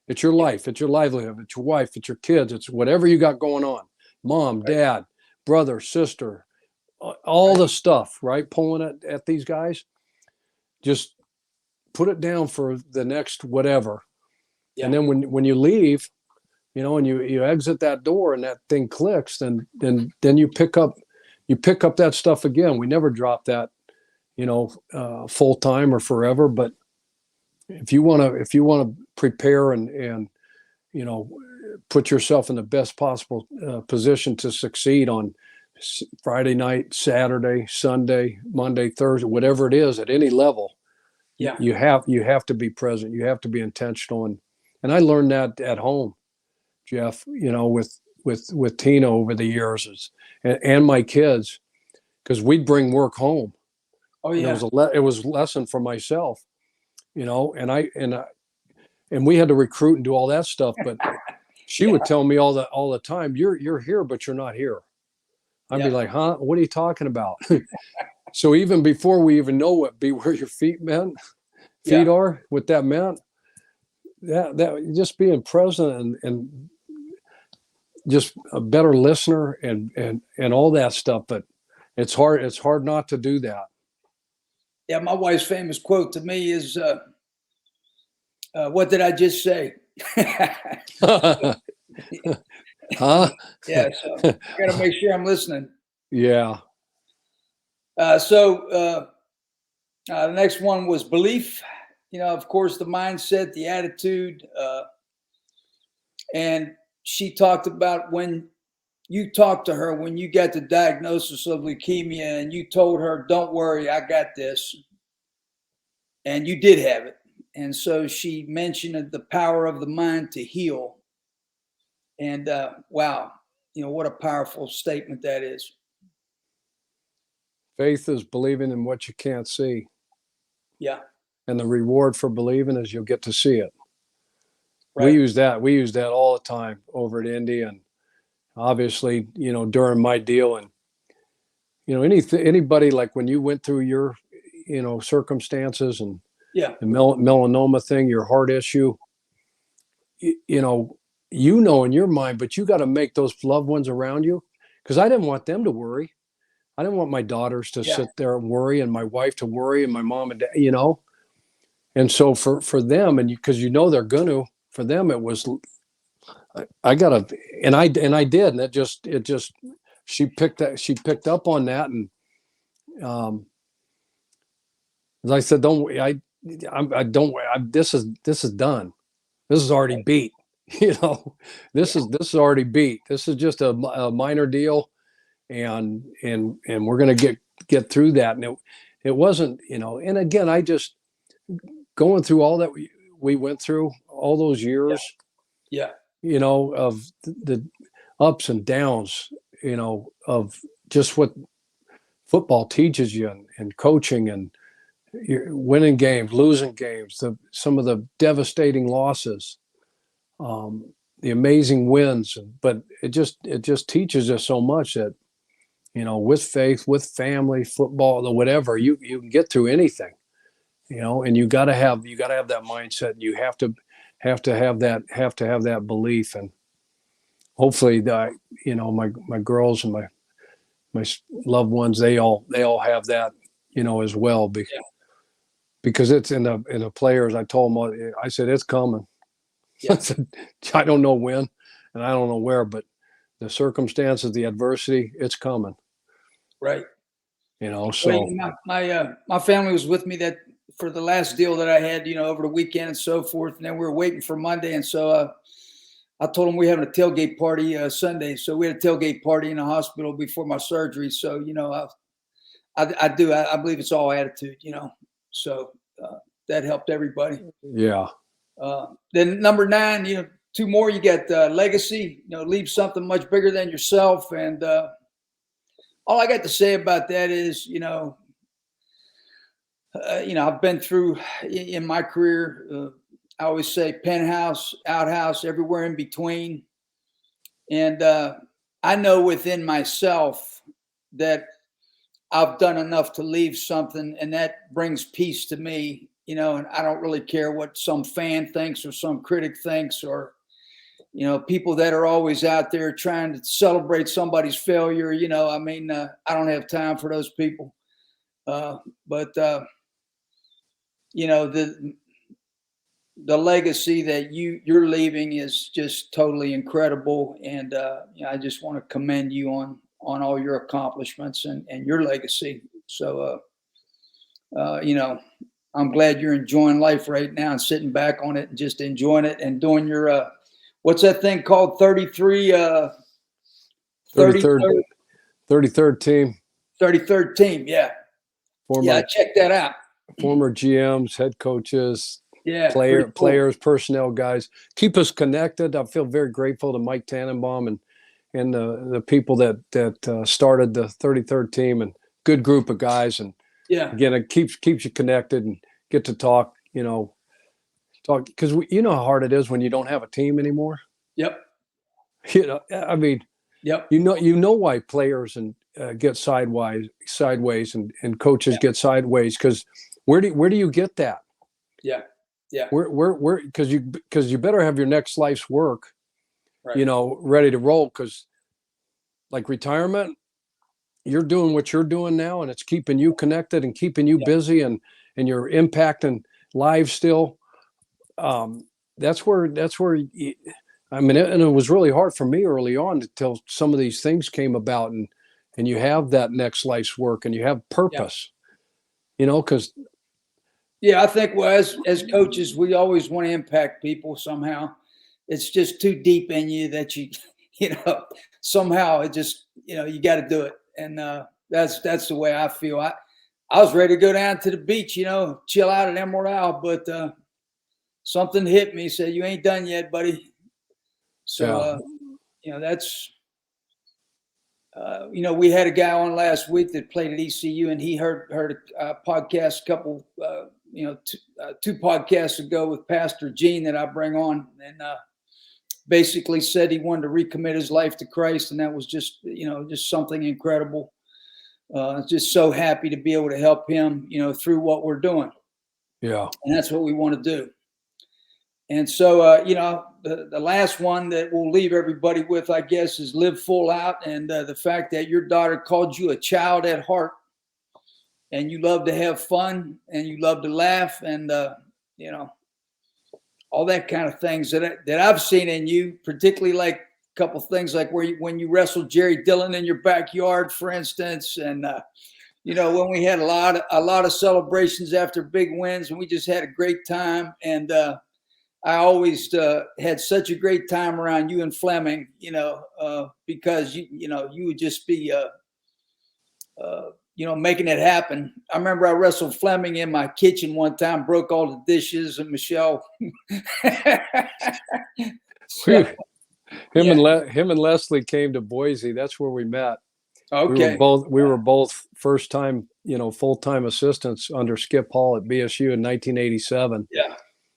It's your life. It's your livelihood. It's your wife. It's your kids. It's whatever you got going on. Mom, dad, brother, sister, all the stuff, right? Pulling at these guys. Just put it down for the next whatever. Yeah. And then when you leave, and you exit that door and that thing clicks, then you pick up that stuff again. We never drop that, full time or forever. But if you want to prepare and put yourself in the best possible position to succeed on Friday night, Saturday, Sunday, Monday, Thursday, whatever it is at any level, you have to be present. You have to be intentional. And I learned that at home, Jeff, with Tina over the years and my kids, because we'd bring work home. Oh yeah. It was a lesson for myself, and we had to recruit and do all that stuff. But she would tell me all the time, you're here, but you're not here. I'd be like, huh? What are you talking about? So even before we even know what be where your feet are, what that meant, that just being present and just a better listener and all that stuff. But it's hard not to do that. Yeah, my wife's famous quote to me is, "What did I just say?" Huh? Yeah, so I got to make sure I'm listening. Yeah. So the next one was belief. Of course, the mindset, the attitude, and she talked about when you talked to her when you got the diagnosis of leukemia, and you told her, "Don't worry, I got this," and you did have it. And so she mentioned the power of the mind to heal. And wow, what a powerful statement that is. Faith is believing in what you can't see. Yeah. And the reward for believing is you'll get to see it. Right. We use that all the time over at Indy, and obviously, during my deal, and anybody, like when you went through your, circumstances, and Yeah. the melanoma thing, your heart issue, you know in your mind, but you got to make those loved ones around you, because I didn't want them to worry. I didn't want my daughters to sit there and worry, and my wife to worry, and my mom and dad. And so for them, and because they're gonna, for them it was, I gotta, and I did, and it just she picked up on that, and as I said, this is done. This is already beat. This is already beat. This is just a minor deal, and we're gonna get through that. And it wasn't, and again, I just going through all that we went through all those years, of the ups and downs, of just what football teaches you, and coaching, and you're winning games, losing games, some of the devastating losses, the amazing wins. But it just teaches us so much that, with faith, with family, football, whatever, you can get through anything, and you got to have that mindset. And you have to have that belief. And hopefully my girls and my loved ones, they all have that, as well, because it's in the players. I told them, I said, it's coming. I said, I don't know when, and I don't know where, but the circumstances, the adversity, it's coming. Right. So my family was with me for the last deal that I had, over the weekend and so forth. And then we were waiting for Monday. And so I told them we're having a tailgate party Sunday. So we had a tailgate party in the hospital before my surgery. So, I believe it's all attitude, so that helped everybody. Yeah. Then number 9, 2 more, you got legacy, leave something much bigger than yourself. And all I got to say about that is, I've been through in my career, I always say penthouse, outhouse, everywhere in between. And I know within myself that I've done enough to leave something, and that brings peace to me, and I don't really care what some fan thinks or some critic thinks, or, people that are always out there trying to celebrate somebody's failure. I don't have time for those people. But the legacy that you're leaving is just totally incredible. And I just want to commend you on all your accomplishments and your legacy. So, I'm glad you're enjoying life right now and sitting back on it and just enjoying it and doing your, what's that thing called? 33rd 33rd team. 33rd team. Yeah. I checked that out. Former GMs, head coaches, cool. players, personnel guys, keep us connected. I feel very grateful to Mike Tannenbaum and the people that started the 33rd team, and good group of guys. And again, it keeps you connected and get to talk, because how hard it is when you don't have a team anymore. Yep. I mean, yep. Why players get sideways and coaches get sideways, because where do you get that? Yeah. Where because you better have your next life's work, right, ready to roll, because like retirement, you're doing what you're doing now, and it's keeping you connected and keeping you busy, and you're impacting lives still. That's where and it was really hard for me early on until some of these things came about, and you have that next life's work, and you have purpose, because I think as coaches, we always want to impact people somehow. It's just too deep in you that somehow it just, you got to do it. And that's the way I feel. I was ready to go down to the beach, chill out at Emerald Isle, but something hit me, said, you ain't done yet, buddy. So, that's, we had a guy on last week that played at ECU, and he heard a podcast, two podcasts ago with Pastor Gene that I bring on, and basically said he wanted to recommit his life to Christ. And that was just something incredible. Just so happy to be able to help him, through what we're doing. Yeah. And that's what we want to do. And so, the last one that we'll leave everybody with, I guess, is live full out. And the fact that your daughter called you a child at heart, and you love to have fun and you love to laugh, and, all that kind of things that I've seen in you, particularly like a couple things like when you wrestled Jerry Dillon in your backyard, for instance. And, when we had a lot of celebrations after big wins, and we just had a great time. And, I always had such a great time around you and Fleming, because you would just be, making it happen. I remember I wrestled Fleming in my kitchen one time, broke all the dishes, and Michelle. So, Him and Leslie came to Boise. That's where we met. okay. We were both first time, full-time assistants under Skip Hall at BSU in 1987. Yeah.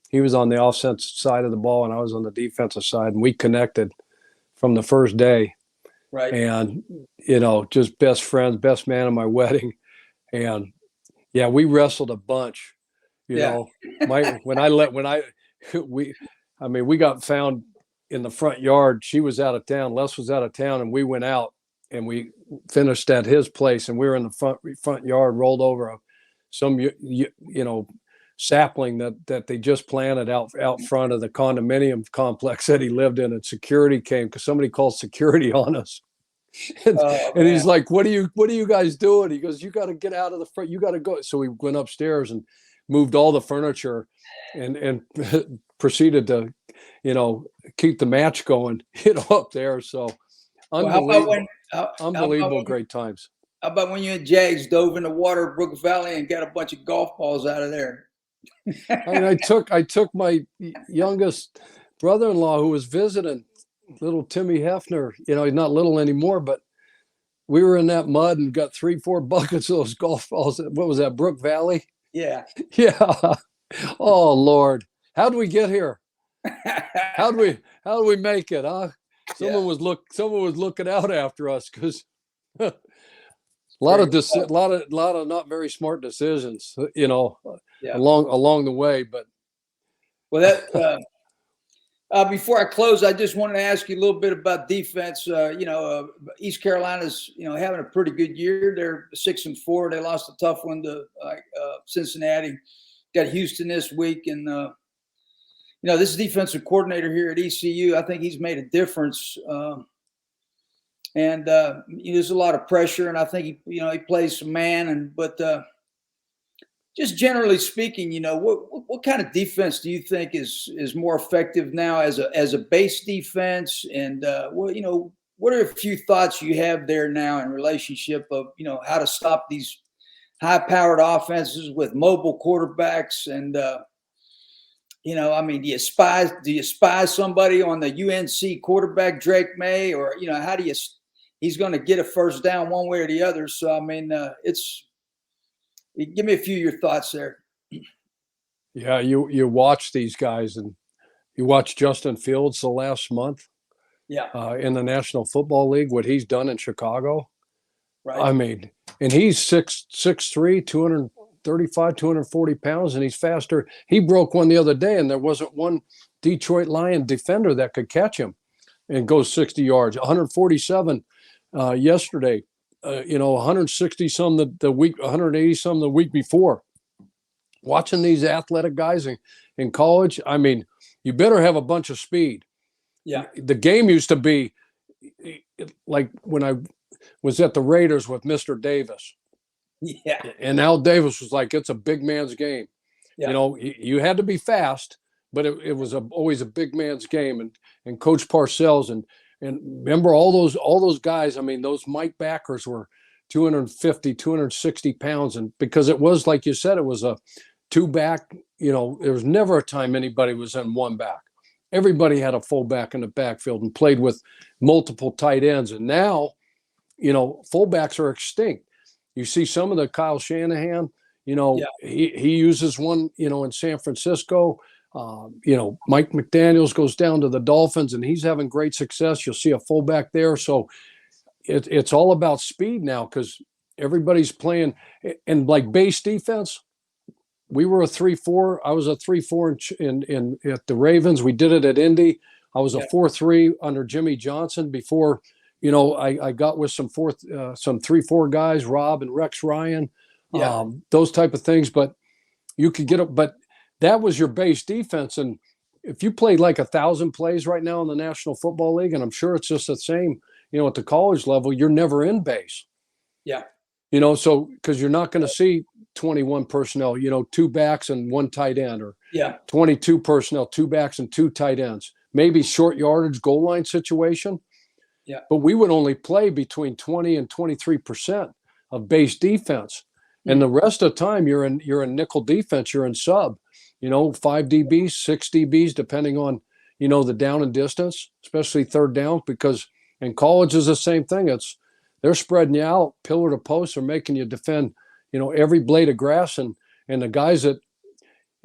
He was on the offensive side of the ball, and I was on the defensive side, and we connected from the first day. Right. And, just best friends, best man at my wedding. And yeah, we wrestled a bunch, we got found in the front yard. She was out of town. Les was out of town, and we went out and we finished at his place, and we were in the front yard, rolled over some sapling that they just planted out front of the condominium complex that he lived in, and security came because somebody called security on us. And he's like, what are you guys doing? He goes, you got to get out of the front, you got to go. So we went upstairs and moved all the furniture and proceeded to keep the match going up there. So unbelievable great times. How about when you and Jags dove in the water of Brook Valley and got a bunch of golf balls out of there? I took my youngest brother-in-law who was visiting, little Timmy Hefner. He's not little anymore, but we were in that mud and got 3-4 buckets of those golf balls. What was that, Brook Valley? Yeah. Yeah. Oh Lord, how'd we get here? How'd we make it? Huh? Someone was looking out after us because a lot of not very smart decisions, along the way. But before I close, I just wanted to ask you a little bit about defense. East Carolina's having a pretty good year. They're 6-4. They lost a tough one to Cincinnati. Got Houston this week, and this defensive coordinator here at ECU, I think he's made a difference. And there's a lot of pressure, and I think he plays some man, but just generally speaking, what kind of defense do you think is more effective now as a base defense? And what are a few thoughts you have there now in relationship of how to stop these high-powered offenses with mobile quarterbacks? And do you spy somebody on the UNC quarterback, Drake May, or how do you? He's going to get a first down one way or the other. So give me a few of your thoughts there. Yeah, you watch these guys, and you watch Justin Fields the last month. Yeah. In the National Football League, what he's done in Chicago. Right. And he's 6'3", 235, 240 pounds, and he's faster. He broke one the other day, and there wasn't one Detroit Lion defender that could catch him and go 60 yards. 147 yesterday. 160 some the week, 180 some the week before. Watching these athletic guys in college, you better have a bunch of speed. Yeah. The game used to be like when I was at the Raiders with Mr. Davis. Yeah. And Al Davis was like, it's a big man's game. Yeah. You had to be fast, but it was always a big man's game. And Coach Parcells and remember all those guys, those Mike backers were 250, 260 pounds. And because it was, like you said, it was a two back, there was never a time anybody was in one back. Everybody had a fullback in the backfield and played with multiple tight ends. And now, fullbacks are extinct. You see some of the Kyle Shanahan, he uses one, in San Francisco. Mike McDaniels goes down to the Dolphins and he's having great success. You'll see a fullback there. So it's all about speed now because everybody's playing. And like base defense, we were a 3-4. I was a 3-4 in at the Ravens. We did it at Indy. I was a 4-3 under Jimmy Johnson before, I got with some 3-4 guys, Rob and Rex Ryan, those type of things. But you could get it. But that was your base defense. And if you played like 1,000 plays right now in the National Football League, and I'm sure it's just the same, at the college level, you're never in base. Yeah. So because you're not going to see 21 personnel, 2 backs and 1 tight end, or 22 personnel, 2 backs and 2 tight ends, maybe short yardage goal line situation. Yeah. But we would only play between 20 and 23% of base defense. And the rest of the time you're in nickel defense, you're in sub, 5 DBs, 6 DBs, depending on, the down and distance, especially third down, because in college is the same thing. They're spreading you out pillar to post or making you defend, every blade of grass. And the guys that,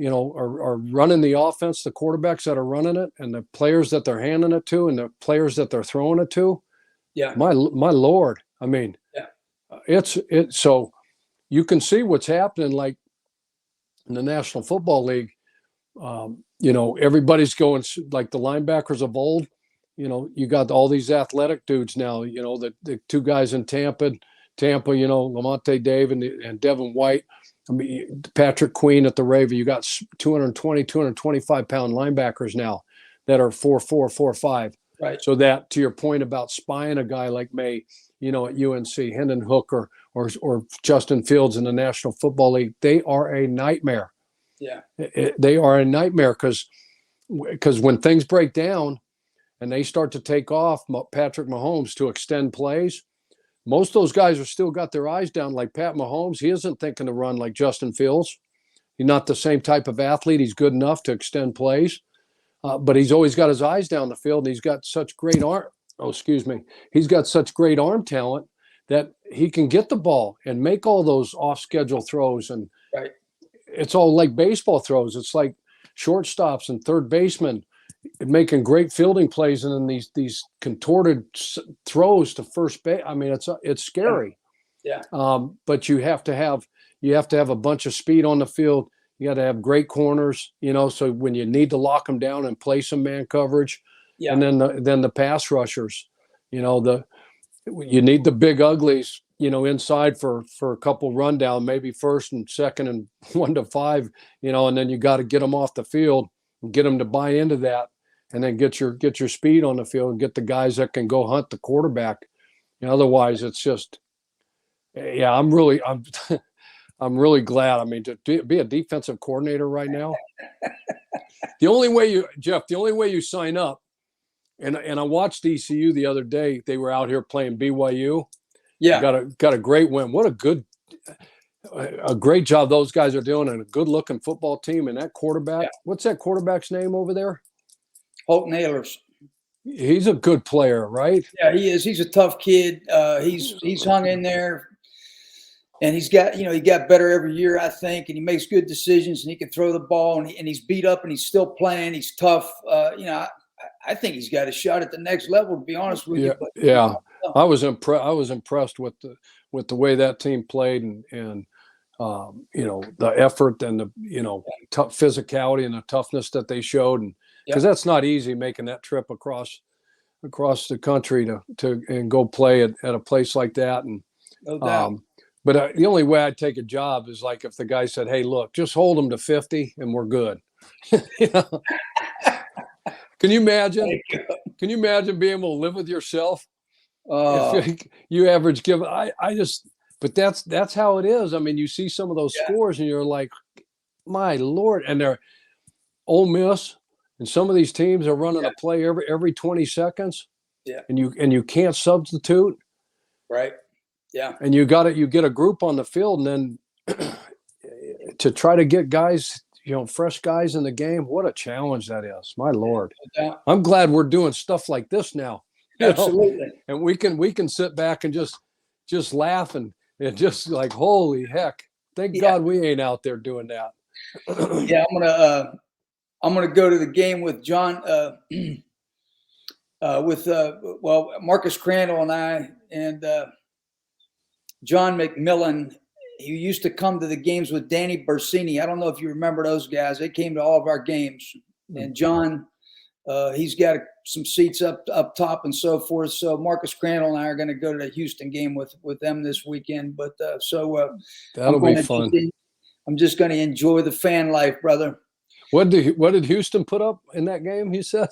are running the offense, the quarterbacks that are running it, and the players that they're handing it to, and the players that they're throwing it to. Yeah. My Lord. I mean, it's so you can see what's happening, like in the National Football League. Everybody's going like the linebackers of old. You got all these athletic dudes now, the 2 guys in Tampa, Lamonte David and Devin White. I mean, Patrick Queen at the Raven. You got 220, 225-pound linebackers now that are 4'4", 4'5". Right. So that, to your point about spying a guy like May, at UNC, Hendon Hooker or Justin Fields in the National Football League, they are a nightmare. Yeah. They are a nightmare because when things break down and they start to take off, Patrick Mahomes, to extend plays, most of those guys are still got their eyes down. Like Pat Mahomes, he isn't thinking to run like Justin Fields. He's not the same type of athlete. He's good enough to extend plays, but he's always got his eyes down the field, and he's got such great arm. Oh, excuse me. He's got such great arm talent that he can get the ball and make all those off-schedule throws. And it's all like baseball throws. It's like shortstops and third basemen making great fielding plays, and then these contorted throws to first base. I mean, it's scary. Yeah. But you have to have a bunch of speed on the field. You got to have great corners, so when you need to lock them down and play some man coverage, and then the pass rushers, you need the big uglies, inside for a couple rundown, maybe first and second and 1 to 5, and then you got to get them off the field and get them to buy into that, and then get your speed on the field and get the guys that can go hunt the quarterback. Otherwise it's just, I'm really glad. I mean, to be a defensive coordinator right now, the only way you sign up, and I watched ECU the other day. They were out here playing BYU. Yeah, got a great win. What a great job those guys are doing, and a good looking football team. And that quarterback, what's that quarterback's name over there? Holton Ahlers. He's a good player, right? Yeah, he is. He's a tough kid. He's hung in there, and he's got he got better every year, I think, and he makes good decisions, and he can throw the ball, and he's beat up, and he's still playing. He's tough. I think he's got a shot at the next level, to be honest with you. But, I was impressed with the way that team played, and the effort and the tough physicality and the toughness that they showed, and because that's not easy, making that trip across the country and go play at a place like that. And no doubt. But the only way I'd take a job is like if the guy said, "Hey, look, just hold them to 50 and we're good." Can you imagine? Can you imagine being able to live with yourself? If you average give, but that's how it is. I mean, you see some of those scores and you're like, my Lord. And they're Ole Miss, and some of these teams are running a play every 20 seconds. Yeah. And you can't substitute. Right. Yeah. And you get a group on the field, and then to try to get guys, fresh guys in the game, what a challenge that is. My Lord. I'm glad we're doing stuff like this now. Absolutely. And we can sit back and just laugh and just like, holy heck. Thank God we ain't out there doing that. Yeah, I'm gonna go to the game with John Marcus Crandall and I, and John McMillan he used to come to the games with Danny Bersini. I don't know if you remember those guys. They came to all of our games. And John, he's got some seats up top and so forth. So Marcus Crandall and I are going to go to the Houston game with them this weekend. But that'll be fun. I'm just going to enjoy the fan life, brother. What did Houston put up in that game, he said?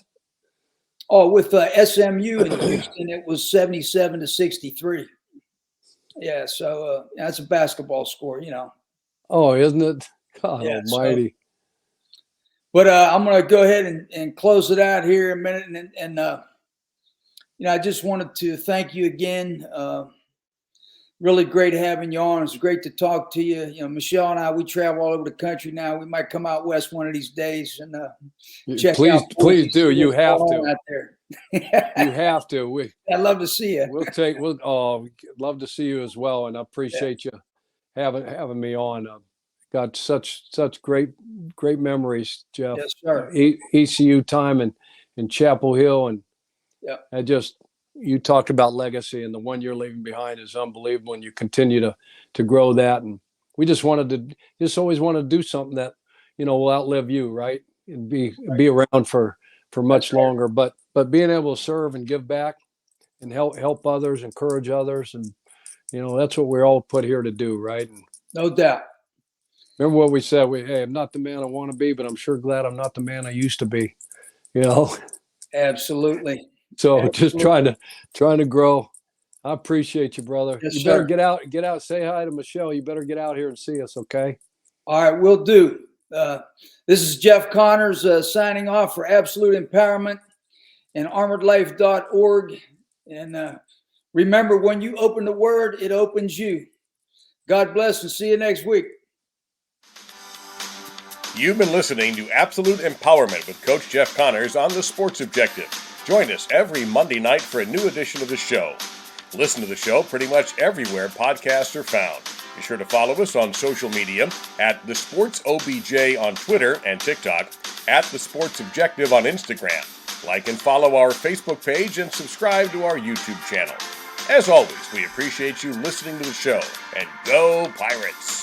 Oh, with SMU in Houston, it was 77-63. Yeah, so that's a basketball score, you know. Oh, isn't it? God almighty. But I'm going to go ahead and close it out here in a minute. And you know, I just wanted to thank you again. Really great having you on. It's great to talk to you. You know, Michelle and I, we travel all over the country now. We might come out west one of these days and check out. Please do. You have to. Out there. You have to. I'd love to see you. We'll love to see you as well. And I appreciate you having me on. Got such great memories, Jeff. Yes, sir. ECU time in Chapel Hill, and you talked about legacy, and the one you're leaving behind is unbelievable, and you continue to grow that. And we just always wanted to do something that, you know, will outlive you, right? And be around for much longer. But being able to serve and give back and help others, encourage others, and, you know, that's what we're all put here to do, right? And no doubt. Remember what we said? Hey, I'm not the man I want to be, but I'm sure glad I'm not the man I used to be. You know? Absolutely. So Absolutely. just trying to grow. I appreciate you, brother. Yes, you better sir. get out, say hi to Michelle. You better get out here and see us, okay? All right, we'll do. This is Jeff Connors signing off for Absolute Empowerment and armoredlife.org. And remember, when you open the word, it opens you. God bless and see you next week. You've been listening to Absolute Empowerment with Coach Jeff Connors on The Sports Objective. Join us every Monday night for a new edition of the show. Listen to the show pretty much everywhere podcasts are found. Be sure to follow us on social media at The Sports OBJ on Twitter and TikTok, at The Sports Objective on Instagram. Like and follow our Facebook page and subscribe to our YouTube channel. As always, we appreciate you listening to the show. And go Pirates!